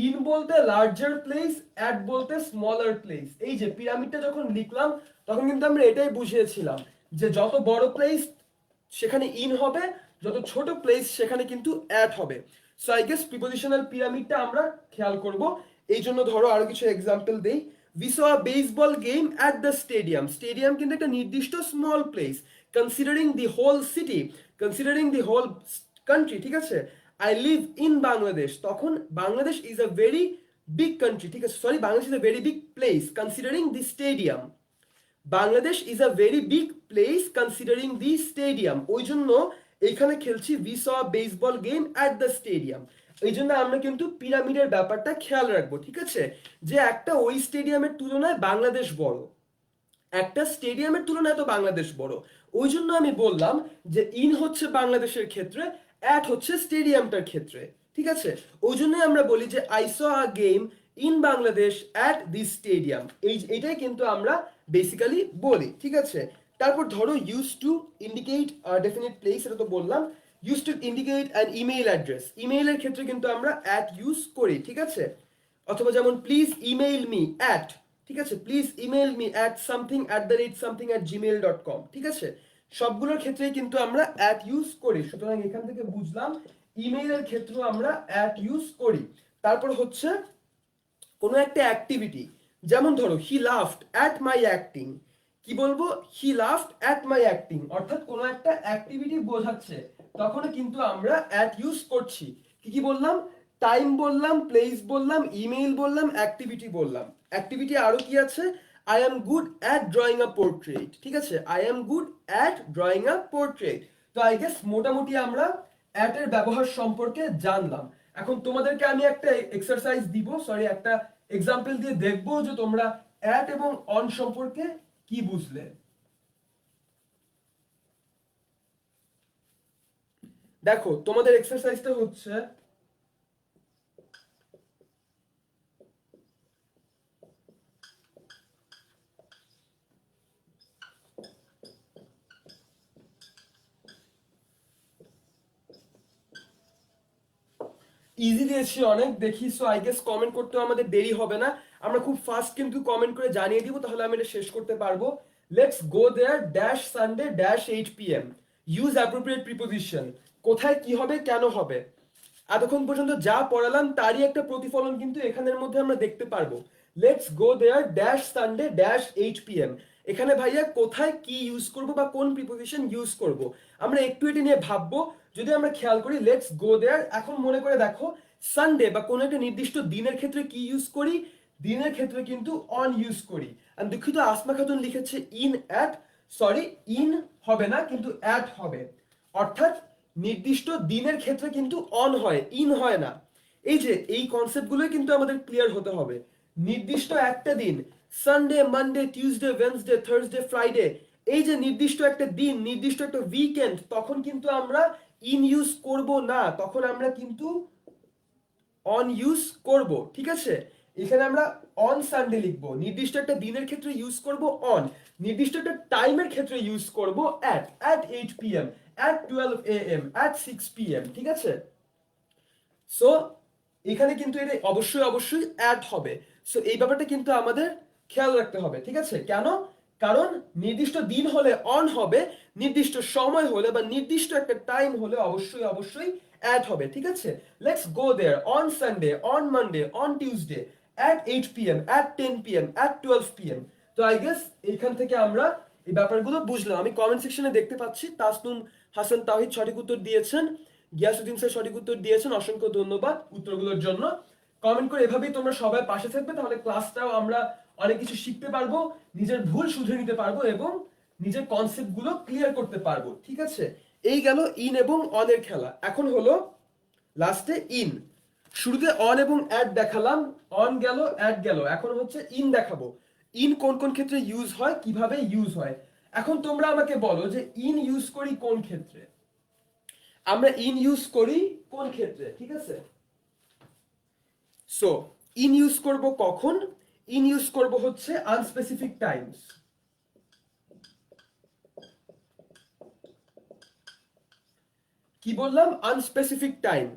In বলতে larger place, at বলতে স্মলার প্লেস। এই যে পিরামিডটা যখন লিখলাম, তখন কিন্তু আমরা এটাই বুঝিয়েছিলাম, যে যত বড় প্লেস সেখানে ইন হবে, যত ছোট প্লেস সেখানে কিন্তু অ্যাট হবে। সো আই গেস প্রিপোজিশনাল পিরামিডটা আমরা খেয়াল করব। এই জন্য ধরো আরো কিছু এক্সাম্পল দেই। We saw a baseball game at the stadium. Stadium কিন্তু একটা নির্দিষ্ট small place, considering the whole city, considering the whole country, ঠিক আছে। আই লিভ ইন বাংলাদেশ, তখন Bangladesh is a very big country, ঠিক আছে। Sorry, Bangladesh is a very big place considering the stadium. Bangladesh is a very big place considering the stadium. ওই জন্য এখানে খেলছি we saw a baseball game at the stadium. এই জন্য আমরা কিন্তু পিরামিডের ব্যাপারটা খেয়াল রাখবো, ঠিক আছে, যে একটা ওই স্টেডিয়ামের তুলনায় বাংলাদেশ বড়, একটা স্টেডিয়ামের তুলনায় তো বাংলাদেশ বড়। ওই জন্য আমি বললাম যে ইন হচ্ছে বাংলাদেশের ক্ষেত্রে, অ্যাট হচ্ছে স্টেডিয়ামটার ক্ষেত্রে, ঠিক আছে। ওই জন্যই আমরা বলি যে I saw a game in Bangladesh at this stadium. এইটাই কিন্তু আমরা বেসিক্যালি বলি, ঠিক আছে। তারপর ধরো use to indicate definite place, এটা তো বললাম। Use to indicate an email address, ইমেইলের ক্ষেত্রে কিন্তু আমরা অ্যাট ইউজ করি, ঠিক আছে। অথবা যেমন প্লিজ ইমেইল মি অ্যাট, ঠিক আছে, please email me at something at the rate something at gmail.com, ঠিক আছে। সবগুলোর ক্ষেত্রেই কিন্তু আমরা অ্যাট ইউজ করি। সুতরাং এখান থেকে বুঝলাম ইমেইলের ক্ষেত্রেও আমরা অ্যাট ইউজ করি। তারপর হচ্ছে কোনো একটা অ্যাক্টিভিটি, যেমন ধরো হি লাফড অ্যাট মাই অ্যাক্টিং, কি বলবো, হি লাফড অ্যাট মাই অ্যাক্টিং, অর্থাৎ কোনো একটা অ্যাক্টিভিটি বোঝাচ্ছে, তখন কিন্তু আমরা অ্যাট ইউজ করছি। কি কি বললাম, টাইম বললাম, প্লেস বললাম, ইমেইল বললাম, অ্যাক্টিভিটি বললাম। অ্যাক্টিভিটি আরো কি আছে, I am good at drawing a portrait, ঠিক আছে, I am good at drawing a portrait. তো আই গেস মোটামুটি আমরা অ্যাট এর ব্যবহার সম্পর্কে জানলাম। এখন তোমাদেরকে আমি একটা এক্সারসাইজ দিব, সরি একটা এক্সাম্পল দিয়ে দেখবো যে তোমরা অ্যাট এবং অন সম্পর্কে কি বুঝলে। দেখো তোমাদের এক্সারসাইজটা হচ্ছে, ইজি দিয়েছি অনেক দেখি, সো আই গেস কমেন্ট করতেও আমাদের দেরি হবে না, আমরা খুব ফাস্ট কিন্তু কমেন্ট করে জানিয়ে দিব, তাহলে আমি এটা শেষ করতে পারবো। Let's go there dash Sunday dash 8 PM, use appropriate preposition, কোথায় কি হবে কেন হবে। এতক্ষণ পর্যন্ত যা পড়ালাম তারই একটা প্রতিফলন কিন্তু এখানের মধ্যে আমরা দেখতে পারবো। Let's go there dash Sunday dash 8 PM, এখানে ভাইয়া কোথায় কি ইউজ করব বা কোন প্রিপোজিশন ইউজ করব, আমরা একটু এটি নিয়ে ভাববো। যদি আমরা খেয়াল করি লেটস গো দেয়ার, এখন মনে করে দেখো সানডে বা কোনো একটা নির্দিষ্ট দিনের ক্ষেত্রে কি ইউজ করি, দিনের ক্ষেত্রে কিন্তু অন ইউজ করি। আর দুঃখিত আসমা খাতুন লিখেছে ইন অ্যাট, সরি ইন হবে না কিন্তু অ্যাট হবে, অর্থাৎ নির্দিষ্ট দিনের ক্ষেত্রে কিন্তু অন হয়, ইন হয় না। এই যে এই কনসেপ্টগুলোই কিন্তু আমাদের ক্লিয়ার হতে হবে। নির্দিষ্ট একটা দিন, Sunday, Monday, Tuesday, Wednesday, Thursday, Friday, এই যে নির্দিষ্ট একটা দিন, নির্দিষ্ট একটা উইকেন্ড, তখন কিন্তু আমরা ইন ইউজ করব না, তখন আমরা কিন্তু অন ইউজ করব, ঠিক আছে। এখানে আমরা অন সানডে লিখবো, নির্দিষ্ট একটা দিনের ক্ষেত্রে ইউজ করব অন, নির্দিষ্ট একটা টাইমের ক্ষেত্রে ইউজ করব at 8 PM, at 12 AM, at 6 PM, ঠিক আছে। সো এখানে কিন্তু এটা অবশ্যই অবশ্যই অ্যাড হবে। সো এই ব্যাপারটা কিন্তু আমাদের খেয়াল রাখতে হবে, ঠিক আছে। কেন, কারণ নির্দিষ্ট দিন হলে অন হবে, নির্দিষ্ট সময় হলে বা নির্দিষ্ট একটা টাইম হলে অবশ্যই অবশ্যই অ্যাড হবে, ঠিক আছে। Let's go there on Sunday, on Monday, on Tuesday, at 8 PM, at 10 PM, at 12 PM। তো আই গেস এইখান থেকে আমরা এই ব্যাপারগুলো বুঝলাম। আমি কমেন্ট সেকশনে দেখতে পাচ্ছি তাসনুম হাসান তাওহিদ সঠিক উত্তর দিয়েছেন, গিয়াসুদ্দিন স্যার সঠিক উত্তর দিয়েছেন, অসংখ্য ধন্যবাদ উত্তরগুলোর জন্য। কমেন্ট করে এভাবেই তোমরা সবাই পাশে থাকবে, তাহলে ক্লাসটাও আমরা অনেক কিছু শিখতে পারবো, নিজের ভুল শুধরে নিতে পারবো এবং নিজের কনসেপ্ট গুলো ক্লিয়ার করতে পারবো, ঠিক আছে। এই গেল ইন এবং অনের খেলা। এখন হলো লাস্টে ইন। শুরুতে অন এবং অ্যাড দেখালাম, অন গেল অ্যাড গেল, এখন হচ্ছে ইন দেখাবো। ইন কোন কোন ক্ষেত্রে ইউজ হয়, কিভাবে ইউজ হয়। এখন তোমরা আমাকে বলো যে ইন ইউজ করি কোন ক্ষেত্রে, আমরা ইন ইউজ করি কোন ক্ষেত্রে, ঠিক আছে। সো ইন ইউজ করব কখন, ইন ইউজ করব হচ্ছে আনস্পেসিফিক টাইমস। কি বললাম, আনস্পেসিফিক টাইম,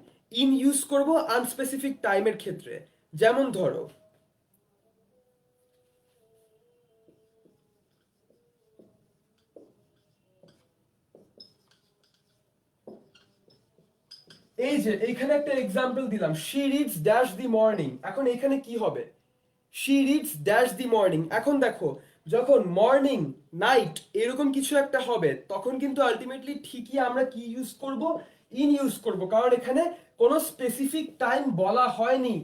ইন ইউজ করব আনস্পেসিফিক টাইমের ক্ষেত্রে। যেমন ধরো এই যে এইখানে একটা এক্সাম্পল দিলাম, she reads dash the morning, এখন এখানে কি হবে, she reads dash the morning. এখন দেখো যখন মর্নিং, নাইট এরকম কিছু একটা হবে, তখন কিন্তু আলটিমেটলি ঠিকই আমরা কি ইউজ করব, ইন ইউজ করব, কারণ এখানে কোনো স্পেসিফিক টাইম বলা হয়নি।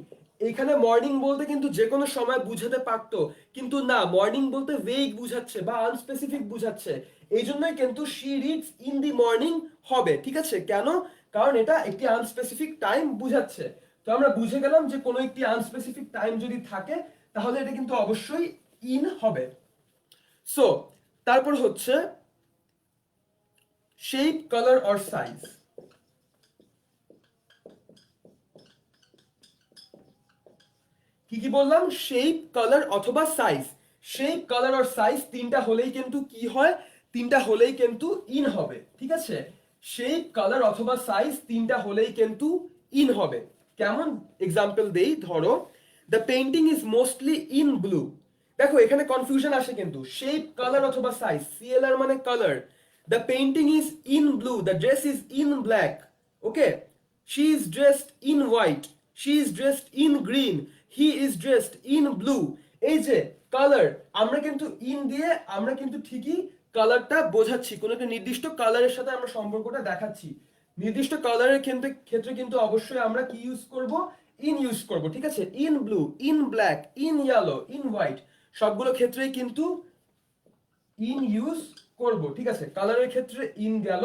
এখানে মর্নিং বলতে কিন্তু যে কোনো সময় বুঝাতে পারতো, কিন্তু না, মর্নিং বলতে ভেগ বুঝাচ্ছে বা আনস্পেসিফিক বুঝাচ্ছে, এই জন্যই কিন্তু she reads in the morning হবে, ঠিক আছে। কেন, কারণ এটা একটি আনস্পেসিফিক টাইম বুঝাচ্ছে। তো আমরা বুঝে গেলাম যে কোনো একটি আনস্পেসিফিক টাইম যদি থাকে তাহলে এটা কিন্তু অবশ্যই ইন হবে। সো তারপর হচ্ছে শেপ, কালার অর সাইজ। কি কি বললাম, শেপ, কালার অথবা size. Shape, colour or size তিনটা হলেই কিন্তু কি হয়, তিনটা হলেই কিন্তু ইন হবে, ঠিক আছে। শেপ, কালার অথবা সাইজ তিনটা হলেই কিন্তু ইন হবে। কেমন এক্সাম্পল দেই, ধরো the painting is mostly in blue. দেখো এখানে কনফিউশন আসে কিন্তু, শেপ, কালার অথবা সাইজ, সিএলআর মানে colour, the painting is in blue, the dress is in black, okay, she is dressed in white, she is dressed in green. He is dressed in blue. এই যে colour, আমরা কিন্তু in দিয়ে আমরা কিন্তু ঠিকই কালারটা বোঝাচ্ছি, কোনো একটা নির্দিষ্ট কালারের সাথে আমরা সম্পর্কটা দেখাচ্ছি। নির্দিষ্ট কালারের ক্ষেত্রে কিন্তু অবশ্যই আমরা কি ইউজ করব, ইন ইউজ করব, ঠিক আছে। In blue, in black, in yellow, in white, সবগুলো ক্ষেত্রেই কিন্তু ইন ইউজ করব, ঠিক আছে। কালারের ক্ষেত্রে ইন গেল।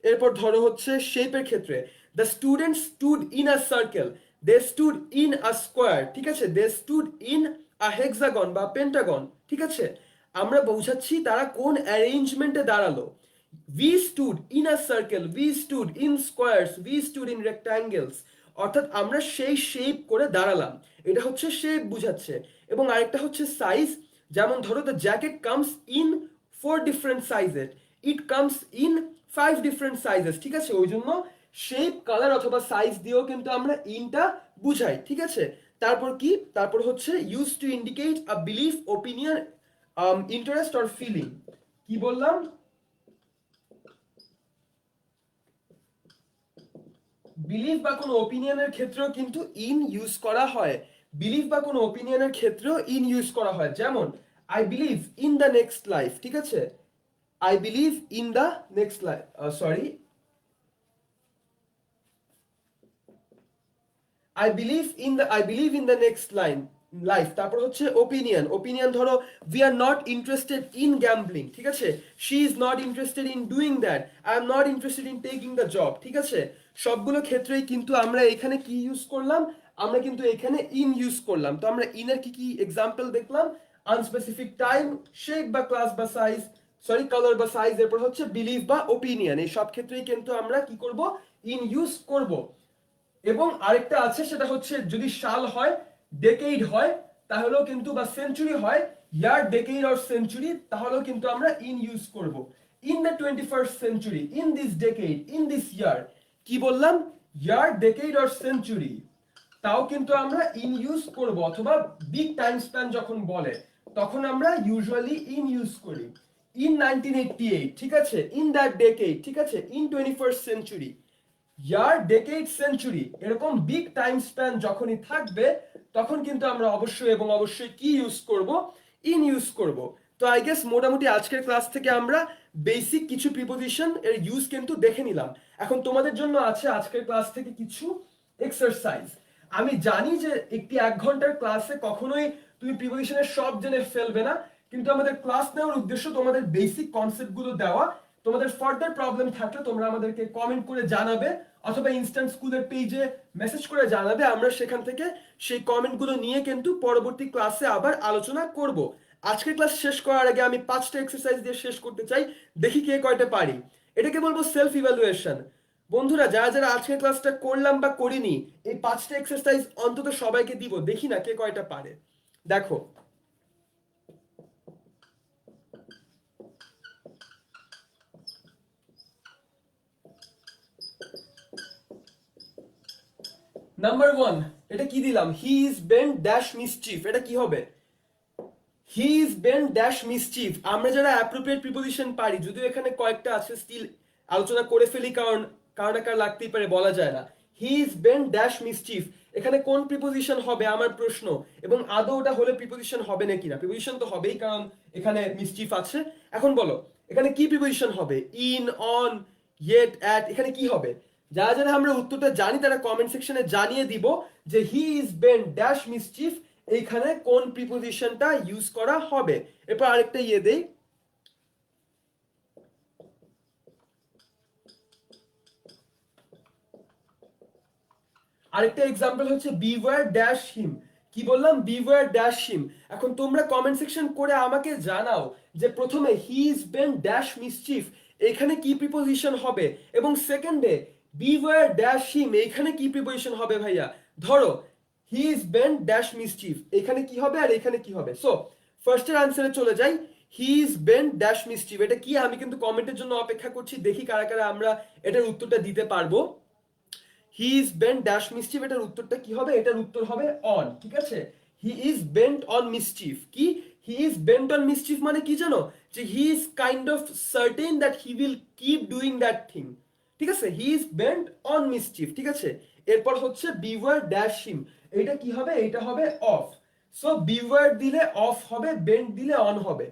এরপর ধরো হচ্ছে শেপের ক্ষেত্রে, the student stood in a circle, they stood in a square, ঠিক আছে। They stood in a hexagon বা পেন্টাগন, ঠিক আছে। আমরা বোঝাচ্ছি তারা কোন অ্যারেঞ্জমেন্টে দাঁড়ালো। We stood in a circle, we stood in squares, we stood in rectangles, অর্থাৎ আমরা সেই শেপ করে দাঁড়ালাম, এটা হচ্ছে শেপ বুঝাচ্ছে। এবং আরেকটা হচ্ছে সাইজ, যেমন ধরো the jacket comes in 4 different sizes, it comes in 5 different sizes, ঠিক আছে। ওই জন্য শেপ, কালার অথবা সাইজ দিয়েও কিন্তু আমরা ইনটা বুঝাই, ঠিক আছে। তারপর কি, তারপর হচ্ছে use to indicate a belief, opinion, interest or feeling. কি বললাম, বিলিফ বা কোনো ওপিনিয়নের ক্ষেত্রেও কিন্তু ইন ইউজ করা হয়। বিলিফ বা কোনো ওপিনিয়নের ক্ষেত্রেও ইন ইউজ করা হয়, যেমন I believe in the next life, ঠিক আছে। I believe in the next life. I believe in the next line life. তারপর হচ্ছে ওপিনিয়ন। ওপিনিয়ন ধরো we are not interested in gambling, ঠিক আছে। she is not interested in doing that, I am not interested in taking the job, ঠিক আছে। সবগুলো ক্ষেত্রেই কিন্তু আমরা এখানে কি ইউজ করলাম, আমরা কিন্তু এখানে ইন ইউজ করলাম। তো আমরা ইনের কি কি এক্সাম্পল দেখলাম, আনস্পেসিফিক টাইম, শেপ বা ক্লাস বা সাইজ, সরি কালার বা সাইজ, এরপর হচ্ছে বিলিভ বা ওপিনিয়ন, এই সব ক্ষেত্রেই কিন্তু আমরা কি করব, ইন ইউজ করব। এবং আরেকটা আছে, সেটা হচ্ছে যদি সাল হয়, ডেকেইড হয়, তাহলেও কিন্তু, বা সেঞ্চুরি হয়, ইয়ার, ডেকেইড অর সেঞ্চুরি, তাহলেও কিন্তু আমরা ইন ইউজ করব। In the 21st century, in this decade, in this year. কি বললাম, ইয়ার, ডেকেইড অর সেঞ্চুরি, তাও কিন্তু আমরা ইন ইউজ করব। অথবা বিগ টাইম স্প্যান যখন বলে, তখন আমরা ইউজুয়ালি ইন ইউজ করি। ইন 1988, ঠিক আছে। ইন দ্যাট ডেকেইড, ঠিক আছে। In 21st century, year, decade, century, এরকম বিগ টাইম স্প্যান যখনই থাকবে, তখন কিন্তু আমরা অবশ্যই এবং অবশ্যই কি ইউজ করব, ইন ইউজ করব। তো আই গেস মোটামুটি আজকের ক্লাস থেকে আমরা বেসিক কিছু প্রিপোজিশন এর ইউজ কিন্তু দেখে নিলাম। এখন তোমাদের জন্য আছে আজকের ক্লাস থেকে কিছু এক্সারসাইজ। আমি জানি যে একটি 1 ঘন্টার ক্লাসে কখনোই তুমি প্রিপোজিশনের সব জেনে ফেলবে না, কিন্তু আমাদের ক্লাস নেওয়ার উদ্দেশ্য তোমাদের বেসিক কনসেপ্টগুলো দেওয়া। তোমাদের ফার্দার প্রবলেম থাকলে তোমরা আমাদেরকে কমেন্ট করে জানাবে, অথবা ইনস্ট্যান্ট স্কুলের পেজে মেসেজ করে জানাবে। আমরা সেখান থেকে সেই কমেন্টগুলো নিয়ে কিন্তু পরবর্তী ক্লাসে আবার আলোচনা করব। আজকের ক্লাস শেষ করার আগে আমি 5টা এক্সারসাইজ দিয়ে শেষ করতে চাই, দেখি কে কয়টা পারি। এটাকে বলবো সেলফ ইভ্যালুয়েশন। বন্ধুরা, যারা যারা আজকের ক্লাসটা করলাম বা করিনি, এই 5টা এক্সারসাইজ অন্তত সবাইকে দিব, দেখি না কে কয়টা পারে। দেখো, নাম্বার 1, এটা কি দিলাম, he is Ben dash mischief, এটা কি হবে, he is Ben dash mischief. আমরা যারা অ্যাপ্রোপ্রিয়েট প্রিপোজিশন পারি, যদিও এখানে কয়েকটা আছে, স্টিল আলোচনা করে ফেলি, কারণ কারণ কার লাগতেই পারে, বলা যায় না। He is Ben dash mischief, এখানে কোন প্রিপোজিশন হবে আমার প্রশ্ন, এবং আদৌ ওটা হলে প্রিপোজিশন হবে নাকি না। প্রিপোজিশন তো হবেই, কারণ এখানে মিসচিফ আছে। এখন বলো এখানে কি প্রিপোজিশন হবে, ইন, অন, ইয়েট, অ্যাট, এখানে কি হবে। যারা যারা আমরা উত্তরটা জানি তারা কমেন্ট সেকশনে জানিয়ে দিব যে he is Ben dash mischief এইখানে কোন প্রিপোজিশনটা ইউজ করা হবে। এরপর আরেকটা দেই, আরেকটা এক্সাম্পল হচ্ছে বিওয়্যার ড্যাশ হিম। কি বললাম, বিওয়্যার ড্যাশ হিম। এখন তোমরা কমেন্ট সেকশন করে আমাকে জানাও যে প্রথমে he is Ben dash mischief এখানে কি প্রিপোজিশন হবে, এবং সেকেন্ডে বিওয়্যার ড্যাশ হিম এখানে কি প্রিপোজিশন হবে। ভাইয়া ধরো he is Ben dash mischief, এখানে কি হবে আর এখানে কি হবে। সো ফার্স্টের আনসারে চলে যাই, he is Ben dash mischief, এটা কি, আমি কিন্তু কমেন্টের জন্য অপেক্ষা করছি, দেখি কারা কারা আমরা এটার উত্তরটা দিতে পারবো। হি ইজ বেন্ট ড্যাশ মিসচিফ, এটার উত্তরটা কি হবে, এটার উত্তর হবে অন, ঠিক আছে। He is bent on mischief, কি, he is bent on mischief মানে কি জানো, যে he is kind of certain that he will keep doing that thing, ঠিক আছে। He is bent on mischief, ঠিক আছে। এরপর হচ্ছে বিওয়ার ড্যাশ হিম, এটা কি হবে, এটা হবে অফ। সো বিওয়ার দিলে অফ হবে, বেন্ট দিলে অন হবে।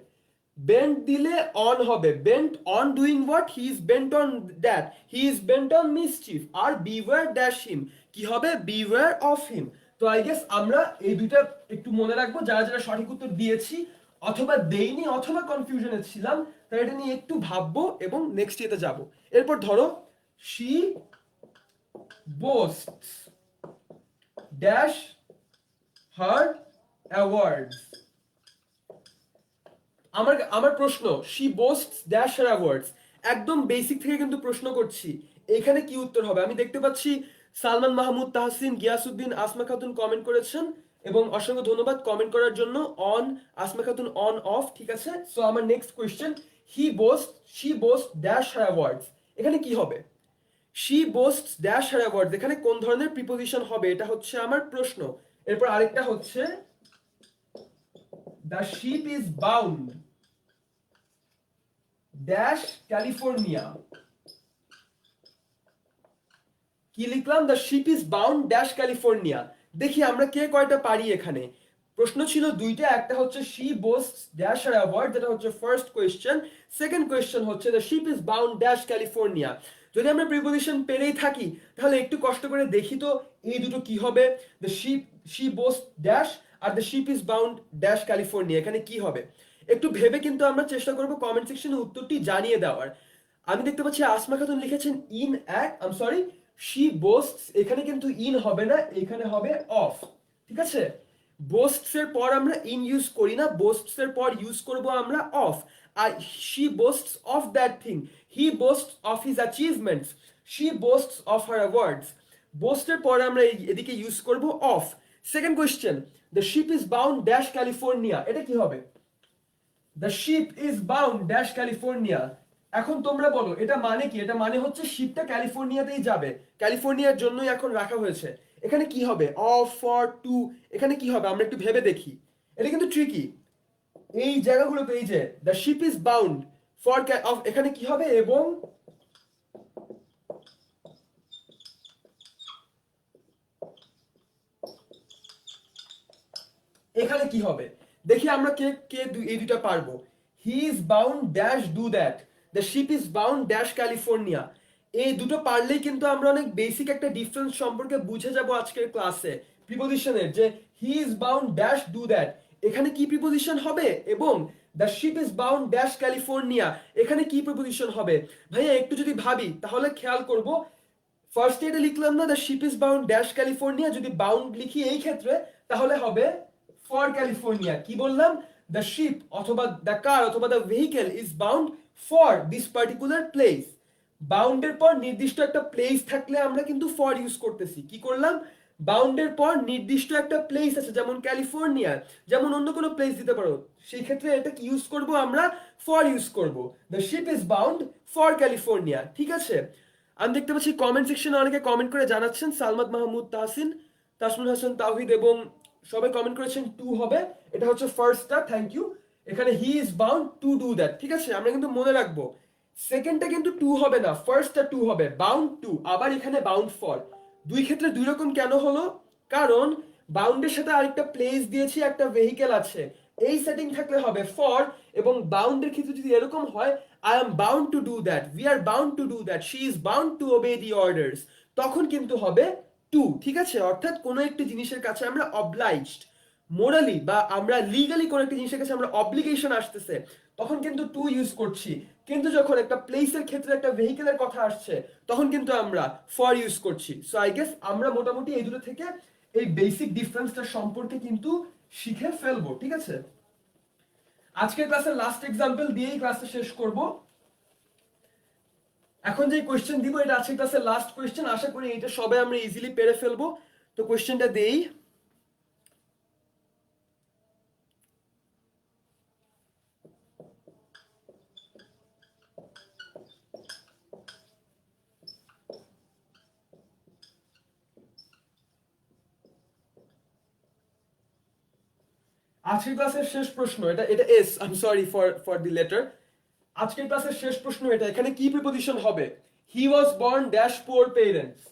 বেন্ট দিলে অন হবে, bent on doing what, he is bent on that, he is bent on mischief. আর বিওয়ার ড্যাশ হিম কি হবে, বিওয়ার অফ হিম। তো আই গেস আমরা এই দুইটা একটু মনে রাখবো, যারা যারা সঠিক উত্তর দিয়েছি অথবা দেইনি অথবা কনফিউশনে ছিলাম, তাই এটা নিয়ে একটু ভাববো এবং নেক্সট ইয়েতে যাব। এরপর ধরো she boasts dash her awards। আমার আমার প্রশ্ন, she boasts dash her awards, একদম বেসিক থেকে কিন্তু প্রশ্ন করছি, এখানে কি উত্তর হবে? আমি দেখতে পাচ্ছি সালমান মাহমুদ, তাহসিন, গিয়াসউদ্দিন, আসমা খাতুন কমেন্ট করেছেন এবং অসংখ্য ধন্যবাদ কমেন্ট করার জন্য। On, Asma Khatun on of, ঠিক আছে। সো আমার next question, she boasts dash her awards, এখানে কি হবে? She boasts dash her awards, এখানে কোন ধরনের প্রিপোজিশন হবে, এটা হচ্ছে আমার প্রশ্ন। এরপর আরেকটা হচ্ছে the ship is bound dash California. কি লিখলাম? The ship is bound dash California. দেখি আমরা কে কয়টা পারি এখানে। প্রশ্ন ছিল দুইটা, একটা হচ্ছে she boasts dash her awards, যেটা হচ্ছে ফার্স্ট কোয়েশ্চেন। সেকেন্ড কোয়েশ্চেন হচ্ছে the ship is bound dash California. যদি আমরা প্রিপোজিশন পেরেই থাকি তাহলে একটু কষ্ট করে দেখি তো এই দুটো কি হবে, the she boasts dash are the ship is bound dash California, এখানে কি হবে একটু ভেবে কিন্তু আমরা চেষ্টা করব কমেন্ট সেকশনে উত্তরটি জানিয়ে দেওয়ার। আমি দেখতে পাচ্ছি আসমা খাতুন লিখেছেন in at, I am sorry, she boasts, এখানে কিন্তু ইন হবে না, এখানে হবে অফ, ঠিক আছে। boasts এর পর আমরা ইন ইউজ করি না, boasts এর পর ইউজ করব আমরা অফ। আর she boasts of that thing, he boasts of his achievements, she boasts of her awards, boast এর পর আমরা এদিকে ইউজ করব of. Second question, the ship is bound dash California, এটা কি হবে? The ship is bound dash California. এখন তোমরা বলো এটা মানে কি? এটা মানে হচ্ছে শিপটা ক্যালিফোর্নিয়াতেই যাবে, ক্যালিফোর্নিয়ার জন্যই এখন রাখা হয়েছে। এখানে কি হবে? অফ, ফর, টু, এখানে কি হবে আমরা একটু ভেবে দেখি। এটা কিন্তু ট্রিকি এই জায়গাগুলোতে, এই যে the ship is bound for of, এখানে কি হবে এবং এখানে কি হবে দেখি আমরা কে কে এই দুইটা পারবো। He is bound dash do that, the ship is bound dash California. এই দুটো পারলেই কিন্তু আমরা অনেক বেসিক একটা ডিফারেন্স সম্পর্কে বুঝে যাব আজকের ক্লাসে প্রিপোজিশনের, যে he is bound dash do that, এখানে কি প্রিপোজিশন হবে, এবং the ship is bound dash California, এখানে কি প্রিপোজিশন হবে। ভাইয়া একটু যদি ভাবি তাহলে খেয়াল করব, ফার্স্ট এটা লিখলাম না the ship is bound dash California, যদি বাউন্ড লিখি এই ক্ষেত্রে তাহলে হবে ফর ক্যালিফোর্নিয়া। কি বললাম? দ্য শিপ অথবা দ্য কার অথবা the vehicle is bound for this particular place. বাউন্ডের পর নির্দিষ্ট একটা প্লেস থাকলে আমরা কিন্তু ফর ইউজ করতেছি। কি করলাম? বাউন্ডের পর নির্দিষ্ট একটা প্লেস আছে, যেমন ক্যালিফোর্নিয়া, যেমন অন্য কোনো প্লেস দিতে পারো, সেই ক্ষেত্রে এটা কি ইউজ করব আমরা? ফর ইউজ করব। The ship is bound for California, ঠিক আছে। আমি দেখতে পাচ্ছি কমেন্ট সেকশনে অনেকে কমেন্ট করে জানাচ্ছেন, সালমাত মাহমুদ, তাহসিন, তাসমিন হাসান, তাওহিদ এবং সবাই কমেন্ট করেছেন টু হবে, এটা হচ্ছে ফার্স্টটা, থ্যাংক ইউ। এখানে he is bound to do that, ঠিক আছে, আমরা কিন্তু মনে রাখবো সেকেন্ডটা কিন্তু টু হবে না, ফার্স্টটা টু হবে, বাউন্ড টু, আবার এখানে বাউন্ড ফর। দুই ক্ষেত্রে দুই রকম কেন হলো? কারণ বাউন্ডের সাথে আরেকটা প্লেস দিয়েছি, একটা ভেহিকেল আছে, এই সেটিং থাকলে হবে ফর, এবং বাউন্ডের ক্ষেত্রে যদি এরকম হয় I am bound to do that, we are bound to do that, she is bound to ওবে the orders, তখন কিন্তু হবে টু, ঠিক আছে। অর্থাৎ কোনো একটি জিনিসের কাছে আমরা অবলাইজড, মোরালি বা আমরা লিগালি কোনো একটা জিনিসের কাছে আমরা অব্লিগেশন আসতেছে, তখন কিন্তু টু ইউজ করছি। কিন্তু যখন একটা প্লেসের ক্ষেত্রে একটা ভেহিকেলের কথা আসছে তখন কিন্তু আমরা ফর ইউজ করছি। সো আই গেস আমরা মোটামুটি এই দুটো থেকে এই বেসিক ডিফারেন্সটা সম্পর্কে কিন্তু শিখে ফেলবো, ঠিক আছে। আজকের ক্লাসের লাস্ট এক্সাম্পল দিয়েই ক্লাসটা শেষ করব। এখন যে কোয়েশ্চেন দিব এটা আজকের ক্লাসের লাস্ট কোয়েশ্চেন, আশা করি এটা সবাই আমরা ইজিলি পেরে ফেলবো। তো কোয়েশ্চেনটা দেই, আজকের ক্লাসের শেষ প্রশ্ন, এটা এটা এস, I am sorry for the letter. আজকের ক্লাসের শেষ প্রশ্ন এটা, এখানে কি প্রিপোজিশন হবে? He was born dash poor parents.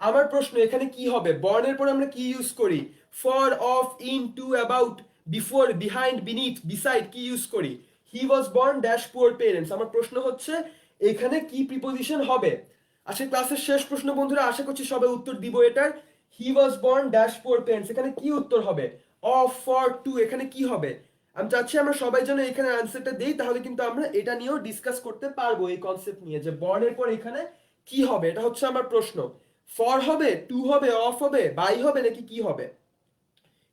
আমার প্রশ্ন এখানে কি হবে, বর্ণের পর আমরা কি ইউজ করি, for, of, in, to, about, before, behind, beneath, beside কি ইউজ করি, he was born dash poor parents. আমার প্রশ্ন হচ্ছে এখানে কি প্রিপোজিশন হবে। আজকে ক্লাসের শেষ প্রশ্ন বন্ধুরা, আশা করছি সবাই উত্তর দিব এটার। He was born dash poor parents, এখানে কি উত্তর হবে, অফ, ফর, টু, এখানে কি হবে। আমি চাচ্ছি আমরা সবাই যেন এখানে অ্যান্সারটা দেই, তাহলে কিন্তু আমরা এটা নিয়েও ডিসকাস করতে পারবো, এই কনসেপ্ট নিয়ে যে বর্ণের পর এখানে কি হবে। এটা হচ্ছে আমার প্রশ্ন, ফর হবে, টু হবে, অফ হবে, বাই হবে, নাকি কি হবে।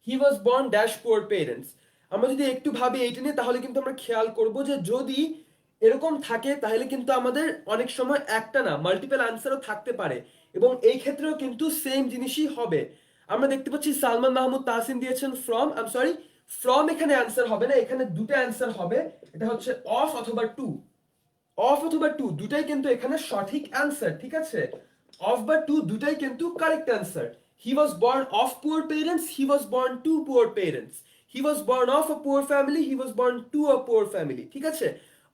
He was born dash poor parents. আমরা যদি একটু ভাবি এইটা নিয়ে, তাহলে কিন্তু আমরা খেয়াল করব যে যদি এরকম থাকে তাহলে কিন্তু আমাদের অনেক সময় একটা না মাল্টিপল আনসারও থাকতে পারে, এবং এই ক্ষেত্রেও কিন্তু সেম জিনিসই হবে। আমরা দেখতে পাচ্ছি সালমান মাহমুদ তাহসিন দিয়েছেন from, I am sorry, from এখানে অ্যান্সার হবে না, এখানে দুটো অ্যান্সার হবে, এটা হচ্ছে অফ অথবা টু। অফ অথবা টু দুটাই কিন্তু এখানে সঠিক অ্যান্সার, ঠিক আছে। অফ বা টু দুটাই কিন্তু correct answer. He was born of poor parents, he was born to poor parents, he was born of a poor family, he was born to a poor family, ঠিক আছে।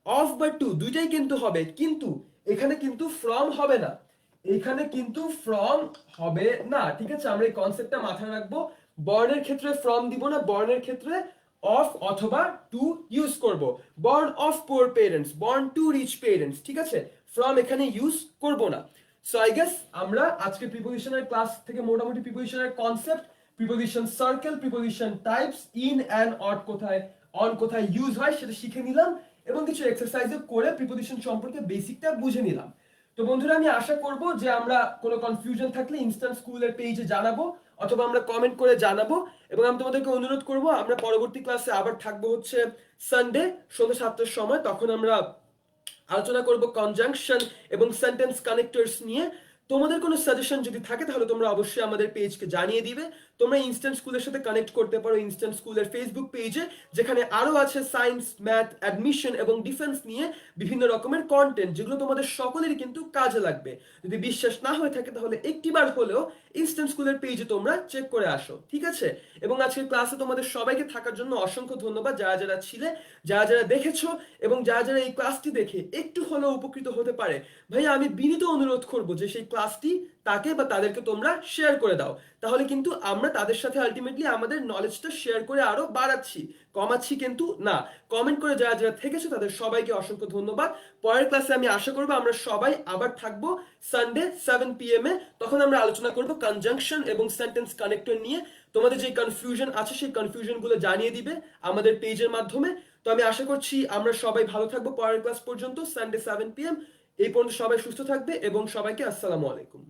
Of বা two দুইটাই কিন্তু হবে, কিন্তু এখানে কিন্তু ফ্রম হবে না, এখানে কিন্তু ফ্রম হবে না, ঠিক আছে। আমরা এই কনসেপ্টটা মাথায় রাখবো, বর্ণের ক্ষেত্রে ফ্রম দিব না, বর্ণের ক্ষেত্রে অফ অথবা টু ইউজ করব। Born of poor parents, born to reach parents, ঠিক আছে, ফ্রম এখানে ইউজ করব না। সো আই গেস আমরা আজকে প্রিপোজিশনের ক্লাস থেকে মোটামুটি প্রিপোজিশনের concept, preposition circle, preposition types, in and at কোথায়, অন কোথায় ইউজ হয় সেটা শিখে নিলাম, এবং কিছু এক্সারসাইজও করে প্রিপোজিশন সম্পর্কে বেসিকটা বুঝে নিলাম। তো বন্ধুরা আমি আশা করব যে আমরা কোনো কনফিউশন থাকলে ইনস্ট্যান্ট স্কুলের পেজে জানাবো, অথবা আমরা কমেন্ট করে জানাবো। এবং আমি তোমাদেরকে অনুরোধ করব, আমরা পরবর্তী ক্লাসে আবার থাকবো হচ্ছে সানডে সন্ধ্যা 7টার সময়, তখন আমরা আলোচনা করব কনজাংশন এবং সেন্টেন্স কানেক্টরস নিয়ে। তোমাদের কোনো সাজেশন যদি থাকে তাহলে তোমরা অবশ্যই আমাদের পেজকে জানিয়ে দিবে। তোমরা ইনস্ট্যান্ট স্কুলের সাথে কানেক্ট করতে পারো ইনস্ট্যান্ট স্কুলের ফেসবুক পেজে, যেখানে আরো আছে সায়েন্স, ম্যাথ, অ্যাডমিশন এবং ডিফেন্স নিয়ে বিভিন্ন রকমের কন্টেন্ট, যেগুলো তোমাদের সকলেরই কিন্তু কাজে লাগবে। যদি বিশ্বাস না হয়ে থাকে তাহলে একটিবার হলেও ইনস্ট্যান্ট স্কুলের পেজে তোমরা চেক করে আসো, ঠিক আছে। এবং আজকের ক্লাসে তোমাদের সবাইকে থাকার জন্য অসংখ্য ধন্যবাদ, যারা যারা ছিলে, যারা যারা দেখেছো, এবং যারা যারা এই ক্লাসটি দেখে একটু হলেও উপকৃত হতে পারে, ভাইয়া আমি বিনীত অনুরোধ করব যে সেই ক্লাসটি তাকে বা তাদেরকে তোমরা শেয়ার করে দাও। তাহলে কিন্তু আমরা তাদের সাথে আলটিমেটলি আমাদের নলেজটা শেয়ার করে আরো বাড়াচ্ছি, কমাচ্ছি কিন্তু না। কমেন্ট করে যারা যারা থেকেছো তাদের সবাইকে অসংখ্য ধন্যবাদ। পরের ক্লাসে আমি আশা করবো আমরা সবাই আবার থাকবো সানডে 7 PM এ, তখন আমরা আলোচনা করব কনজাংশন এবং সেন্টেন্স কানেক্টর নিয়ে। তোমাদের যে কনফিউশন আছে সেই কনফিউশন গুলো জানিয়ে দিবে আমাদের পেজের মাধ্যমে। তো আমি আশা করছি আমরা সবাই ভালো থাকবো পরের ক্লাস পর্যন্ত, সানডে 7 PM। এই পর্যন্ত সবাই সুস্থ থাকবে, এবং সবাইকে আসসালামু আলাইকুম।